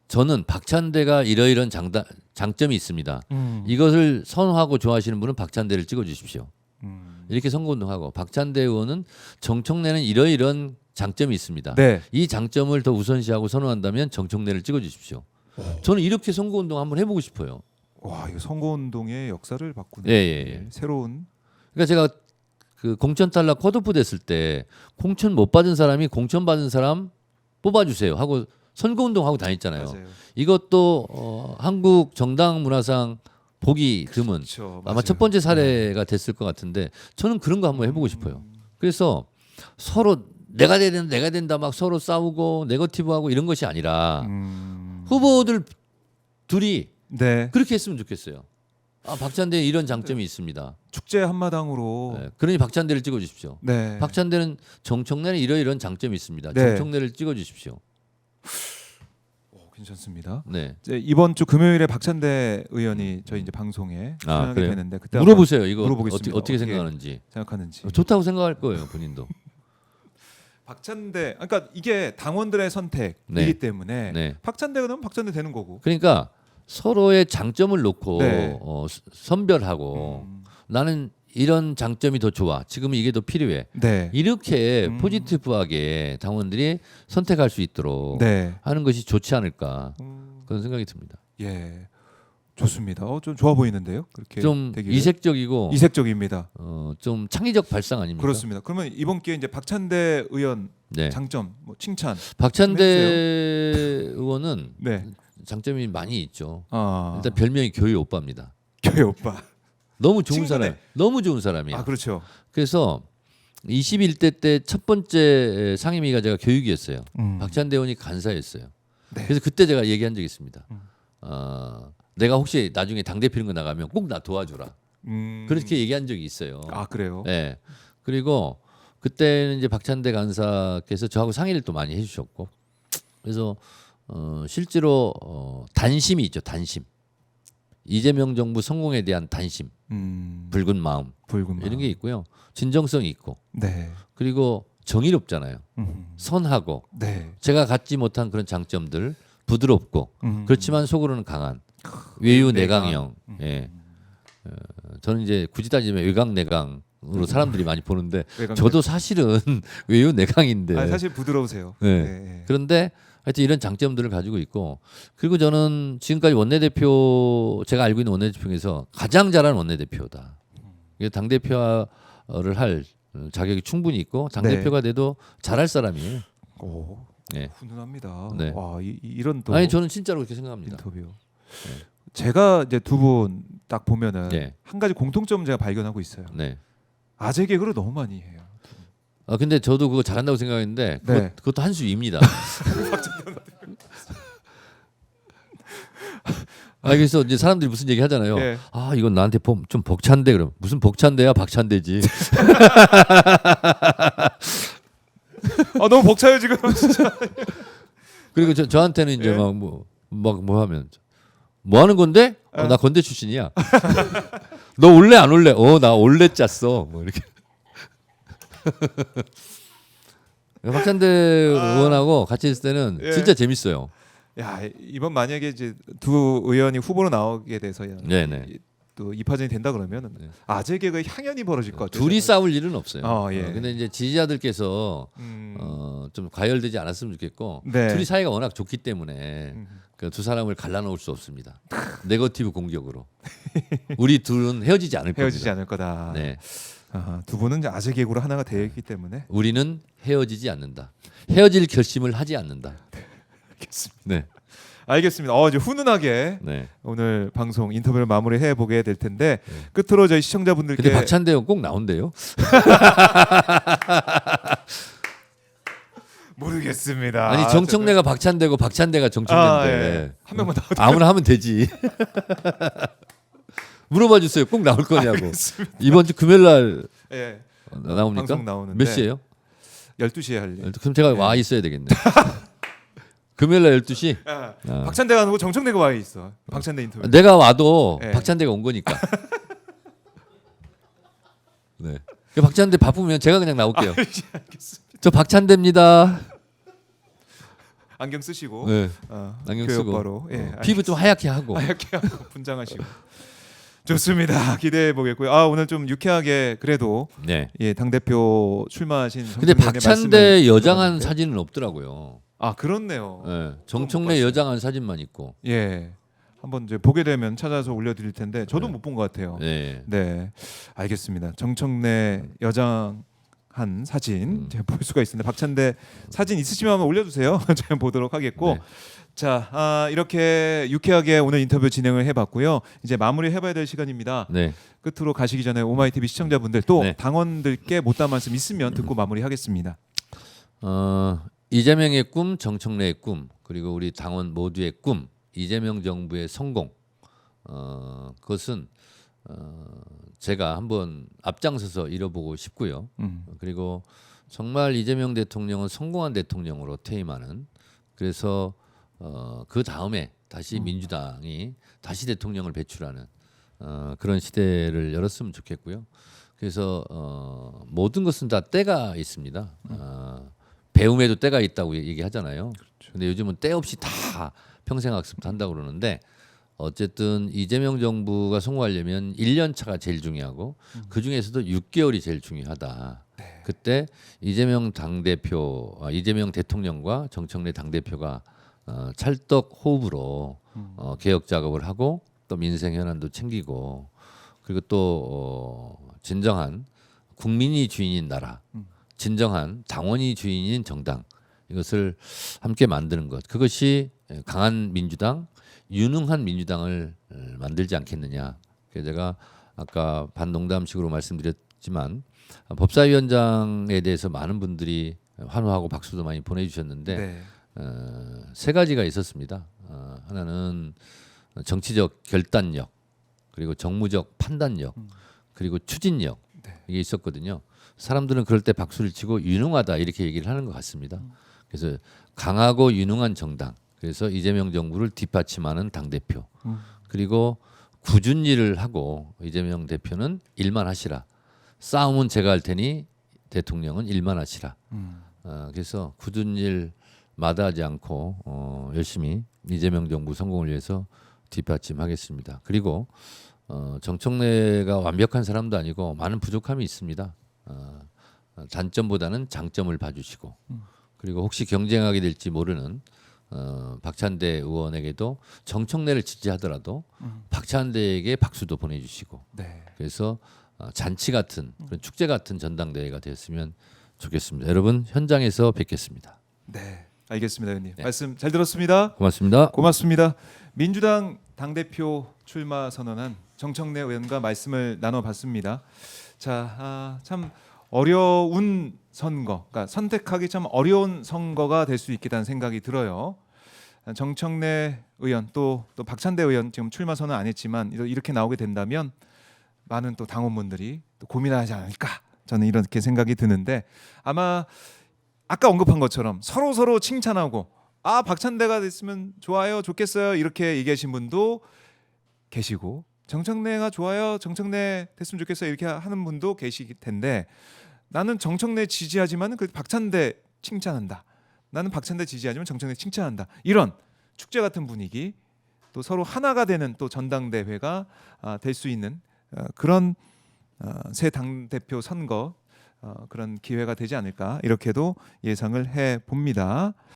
저는 박찬대가 이러이러한 장점이 있습니다. 이것을 선호하고 좋아하시는 분은 박찬대를 찍어주십시오. 이렇게 선거운동하고 박찬대 의원은 정청래는 이러이러한 장점이 있습니다. 네. 이 장점을 더 우선시하고 선호한다면 정청래를 찍어주십시오. 저는 이렇게 선거운동 한번 해보고 싶어요. 와, 이거 선거운동의 역사를 바꾸는 예. 새로운. 그러니까 제가 그 공천 탈락 컷오프 됐을 때 공천 못 받은 사람이 공천 받은 사람 뽑아주세요 하고 선거운동하고 다녔잖아요. 맞아요. 이것도 한국 정당 문화상 보기 드문 그렇죠. 아마 맞아요. 첫 번째 사례가 됐을 것 같은데 저는 그런 거 한번 해보고 싶어요. 그래서 서로 내가 돼야 된다, 내가 된다 막 서로 싸우고 네거티브하고 이런 것이 아니라 후보들 둘이 네. 그렇게 했으면 좋겠어요. 박찬대 이런 장점이 있습니다. 축제 한마당으로. 네. 그러니 박찬대를 찍어주십시오. 네. 박찬대는 정청래는 이런 장점이 있습니다. 네. 정청래를 찍어주십시오. 괜찮습니다. 네. 이제 이번 주 금요일에 박찬대 의원이 저희 이제 방송에 출연하게 그래요? 되는데 그때 물어보세요. 이거 물어보겠습니다. 어떻게 생각하는지. 생각하는지. 좋다고 생각할 거예요, 본인도. 박찬대, 그러니까 이게 당원들의 선택이기 네. 때문에 네. 박찬대가 되면 박찬대 되는 거고. 그러니까 서로의 장점을 놓고 네. 선별하고 나는 이런 장점이 더 좋아. 지금 이게 더 필요해. 네. 이렇게 포지티브하게 당원들이 선택할 수 있도록 네. 하는 것이 좋지 않을까 그런 생각이 듭니다. 예. 좋습니다. 좀 좋아 보이는데요. 그렇게 좀 되기를. 이색적이고 이색적입니다. 좀 창의적 발상 아닙니까? 그렇습니다. 그러면 이번 기회에 이제 박찬대 의원 네. 장점, 뭐 칭찬. 박찬대 해주세요. 의원은 네. 장점이 많이 있죠. 아. 일단 별명이 교회 오빠입니다. 교회 오빠. 너무 좋은 친구네. 사람, 너무 좋은 사람이야. 아 그렇죠. 그래서 21대 때 첫 번째 상임위 과제가 교육이었어요. 박찬대 의원이 간사였어요. 네. 그래서 그때 제가 얘기한 적이 있습니다. 내가 혹시 나중에 당 대표 이런 거 나가면 꼭 나 도와줘라. 그렇게 얘기한 적이 있어요. 아 그래요. 네. 그리고 그때는 이제 박찬대 간사께서 저하고 상의를 또 많이 해주셨고, 그래서 실제로 단심이 있죠. 단심. 이재명 정부 성공에 대한 단심, 붉은 마음, 붉은 이런 마음. 게 있고요. 진정성이 있고, 네. 그리고 정의롭잖아요. 선하고, 네. 제가 갖지 못한 그런 장점들, 부드럽고, 그렇지만 속으로는 강한 내강. 외유내강형. 예. 저는 이제 굳이 따지면 외강내강으로 사람들이 많이 보는데 외강 저도 사실은 외유내강인데. 아, 사실 부드러우세요. 네. 네. 그런데 하여튼 이런 장점들을 가지고 있고, 그리고 저는 지금까지 원내대표, 제가 알고 있는 원내대표 중에서 가장 잘하는 원내대표다. 이게 당대표를 할 자격이 충분히 있고 당대표가 돼도 잘할 사람이에요. 오, 네. 훈훈합니다. 네. 와, 이런 또 아니 저는 진짜로 그렇게 생각합니다. 인터뷰. 제가 이제 두 분 딱 보면은 네. 한 가지 공통점 제가 발견하고 있어요. 네. 아재 개그를 너무 많이 해요. 근데 저도 그거 잘한다고 생각했는데 네. 그것도 한 수입니다. 그래서 이제 사람들이 무슨 얘기 하잖아요. 예. 이건 나한테 좀 벅찬데 그럼 무슨 벅찬데야 박찬대지. 너무 벅차요 지금. 진짜. 그리고 저한테는 이제 예. 뭐 하면 뭐 하는 건데? 나 건대 출신이야. 너 올래 안 올래? 나 올래 짰어. 뭐 이렇게. 박찬대 의원하고 같이 있을 때는 예. 진짜 재밌어요. 야, 이번 만약에 이제 두 의원이 후보로 나오게 돼서야 네네. 또 입하전이 된다 그러면 네. 아재 개그의 향연이 벌어질 것 같아요. 둘이 싸울 일은 없어요. 예. 근데 이제 지지자들께서 좀 과열되지 않았으면 좋겠고 네. 둘이 사이가 워낙 좋기 때문에 그 두 사람을 갈라놓을 수 없습니다. 네거티브 공격으로 우리 둘은 헤어지지 않을 헤어지지 겁니다. 않을 거다. 네, 두 분은 이제 아재 개그로 하나가 되어 있기 때문에 우리는 헤어지지 않는다. 헤어질 결심을 하지 않는다. 알겠습니다. 네, 알겠습니다. 이제 훈훈하게 네. 오늘 방송 인터뷰를 마무리해 보게 될 텐데 끝으로 저희 시청자분들께 근데 박찬대 의원 꼭 나온대요. 모르겠습니다. 아니 정청래가 박찬대고 박찬대가 정청래인데 예. 한 명만 나와도 아무나 하면 되지. 물어봐 주세요. 꼭 나올 거냐고. 알겠습니다. 이번 주 금요일 날 예. 나옵니까? 방송 나오는데 몇 시에요? 12시에 할 일. 그럼 제가 와 있어야 되겠네. 금요일 날 12시? 박찬대가 아니고 정청래가 와 있어. 박찬대 인터뷰. 내가 와도 네. 박찬대가 온 거니까. 네. 박찬대 바쁘면 제가 그냥 나올게요. 알겠습니다. 저 박찬대입니다. 안경 쓰시고 네. 안경 쓰고 교육바로 피부 좀 하얗게 하고. 하얗게 하고 분장하시고 좋습니다. 기대해 보겠고요. 오늘 좀 유쾌하게 그래도 네. 당 대표 출마하신 근데 정청래의 박찬대 말씀을 여장한 들었는데. 사진은 없더라고요. 그렇네요. 네. 정청래 여장한 사진만 있고. 예. 한번 이제 보게 되면 찾아서 올려드릴 텐데 저도 네. 못 본 것 같아요. 네. 네, 알겠습니다. 정청래 여장한 한 사진 제가 볼 수가 있습니다. 박찬대 사진 있으시면 한번 올려주세요. 제가 보도록 하겠고. 네. 자, 이렇게 유쾌하게 오늘 인터뷰 진행을 해봤고요. 이제 마무리 해봐야 될 시간입니다. 네. 끝으로 가시기 전에 오마이TV 시청자분들 또 네. 당원들께 못다한 말씀 있으면 듣고 마무리하겠습니다. 이재명의 꿈, 정청래의 꿈, 그리고 우리 당원 모두의 꿈, 이재명 정부의 성공. 그것은 제가 한번 앞장서서 이뤄보고 싶고요. 그리고 정말 이재명 대통령은 성공한 대통령으로 퇴임하는. 그래서 그 다음에 다시 민주당이 다시 대통령을 배출하는 그런 시대를 열었으면 좋겠고요. 그래서 모든 것은 다 때가 있습니다. 배움에도 때가 있다고 얘기하잖아요. 근데 요즘은 때 없이 다 평생학습도 한다고 그러는데 어쨌든 이재명 정부가 성공하려면 1년 차가 제일 중요하고 그 중에서도 6개월이 제일 중요하다. 그때 이재명 당대표, 이재명 대통령과 정청래 당대표가 찰떡 호흡으로 개혁 작업을 하고 또 민생 현안도 챙기고 그리고 또 진정한 국민이 주인인 나라, 진정한 당원이 주인인 정당 이것을 함께 만드는 것. 그것이 강한 민주당, 유능한 민주당을 만들지 않겠느냐. 그래서 제가 아까 반농담식으로 말씀드렸지만 법사위원장에 대해서 많은 분들이 환호하고 박수도 많이 보내주셨는데 네. 세 가지가 있었습니다. 하나는 정치적 결단력, 그리고 정무적 판단력, 그리고 추진력 이게 있었거든요. 사람들은 그럴 때 박수를 치고 유능하다 이렇게 얘기를 하는 것 같습니다. 그래서 강하고 유능한 정당, 그래서 이재명 정부를 뒷받침하는 당 대표, 그리고 굳은 일을 하고 이재명 대표는 일만 하시라. 싸움은 제가 할 테니 대통령은 일만 하시라. 그래서 굳은 일 마다하지 않고 열심히 이재명 정부 성공을 위해서 뒷받침하겠습니다. 그리고 정청래가 완벽한 사람도 아니고 많은 부족함이 있습니다. 단점보다는 장점을 봐주시고 그리고 혹시 경쟁하게 될지 모르는 박찬대 의원에게도 정청래를 지지하더라도 박찬대에게 박수도 보내주시고 네. 그래서 잔치 같은 그런 축제 같은 전당대회가 되었으면 좋겠습니다. 여러분 현장에서 뵙겠습니다. 네. 알겠습니다, 의원님. 네. 말씀 잘 들었습니다. 고맙습니다. 고맙습니다. 민주당 당대표 출마 선언한 정청래 의원과 말씀을 나눠봤습니다. 자, 참 어려운 선거, 그러니까 선택하기 참 어려운 선거가 될 수 있겠다는 생각이 들어요. 정청래 의원 또 박찬대 의원 지금 출마 선언 안 했지만 이렇게 나오게 된다면 많은 또 당원분들이 또 고민하지 않을까 저는 이렇게 생각이 드는데 아마 아까 언급한 것처럼 서로 칭찬하고 박찬대가 됐으면 좋아요 좋겠어요 이렇게 얘기하신 분도 계시고 정청래가 좋아요 정청래 됐으면 좋겠어요 이렇게 하는 분도 계실 텐데 나는 정청래 지지하지만 그 박찬대 칭찬한다. 나는 박찬대 지지하지만 정청래 칭찬한다. 이런 축제 같은 분위기 또 서로 하나가 되는 또 전당대회가 될 수 있는 그런 새 당대표 선거 그런 기회가 되지 않을까 이렇게도 예상을 해 봅니다.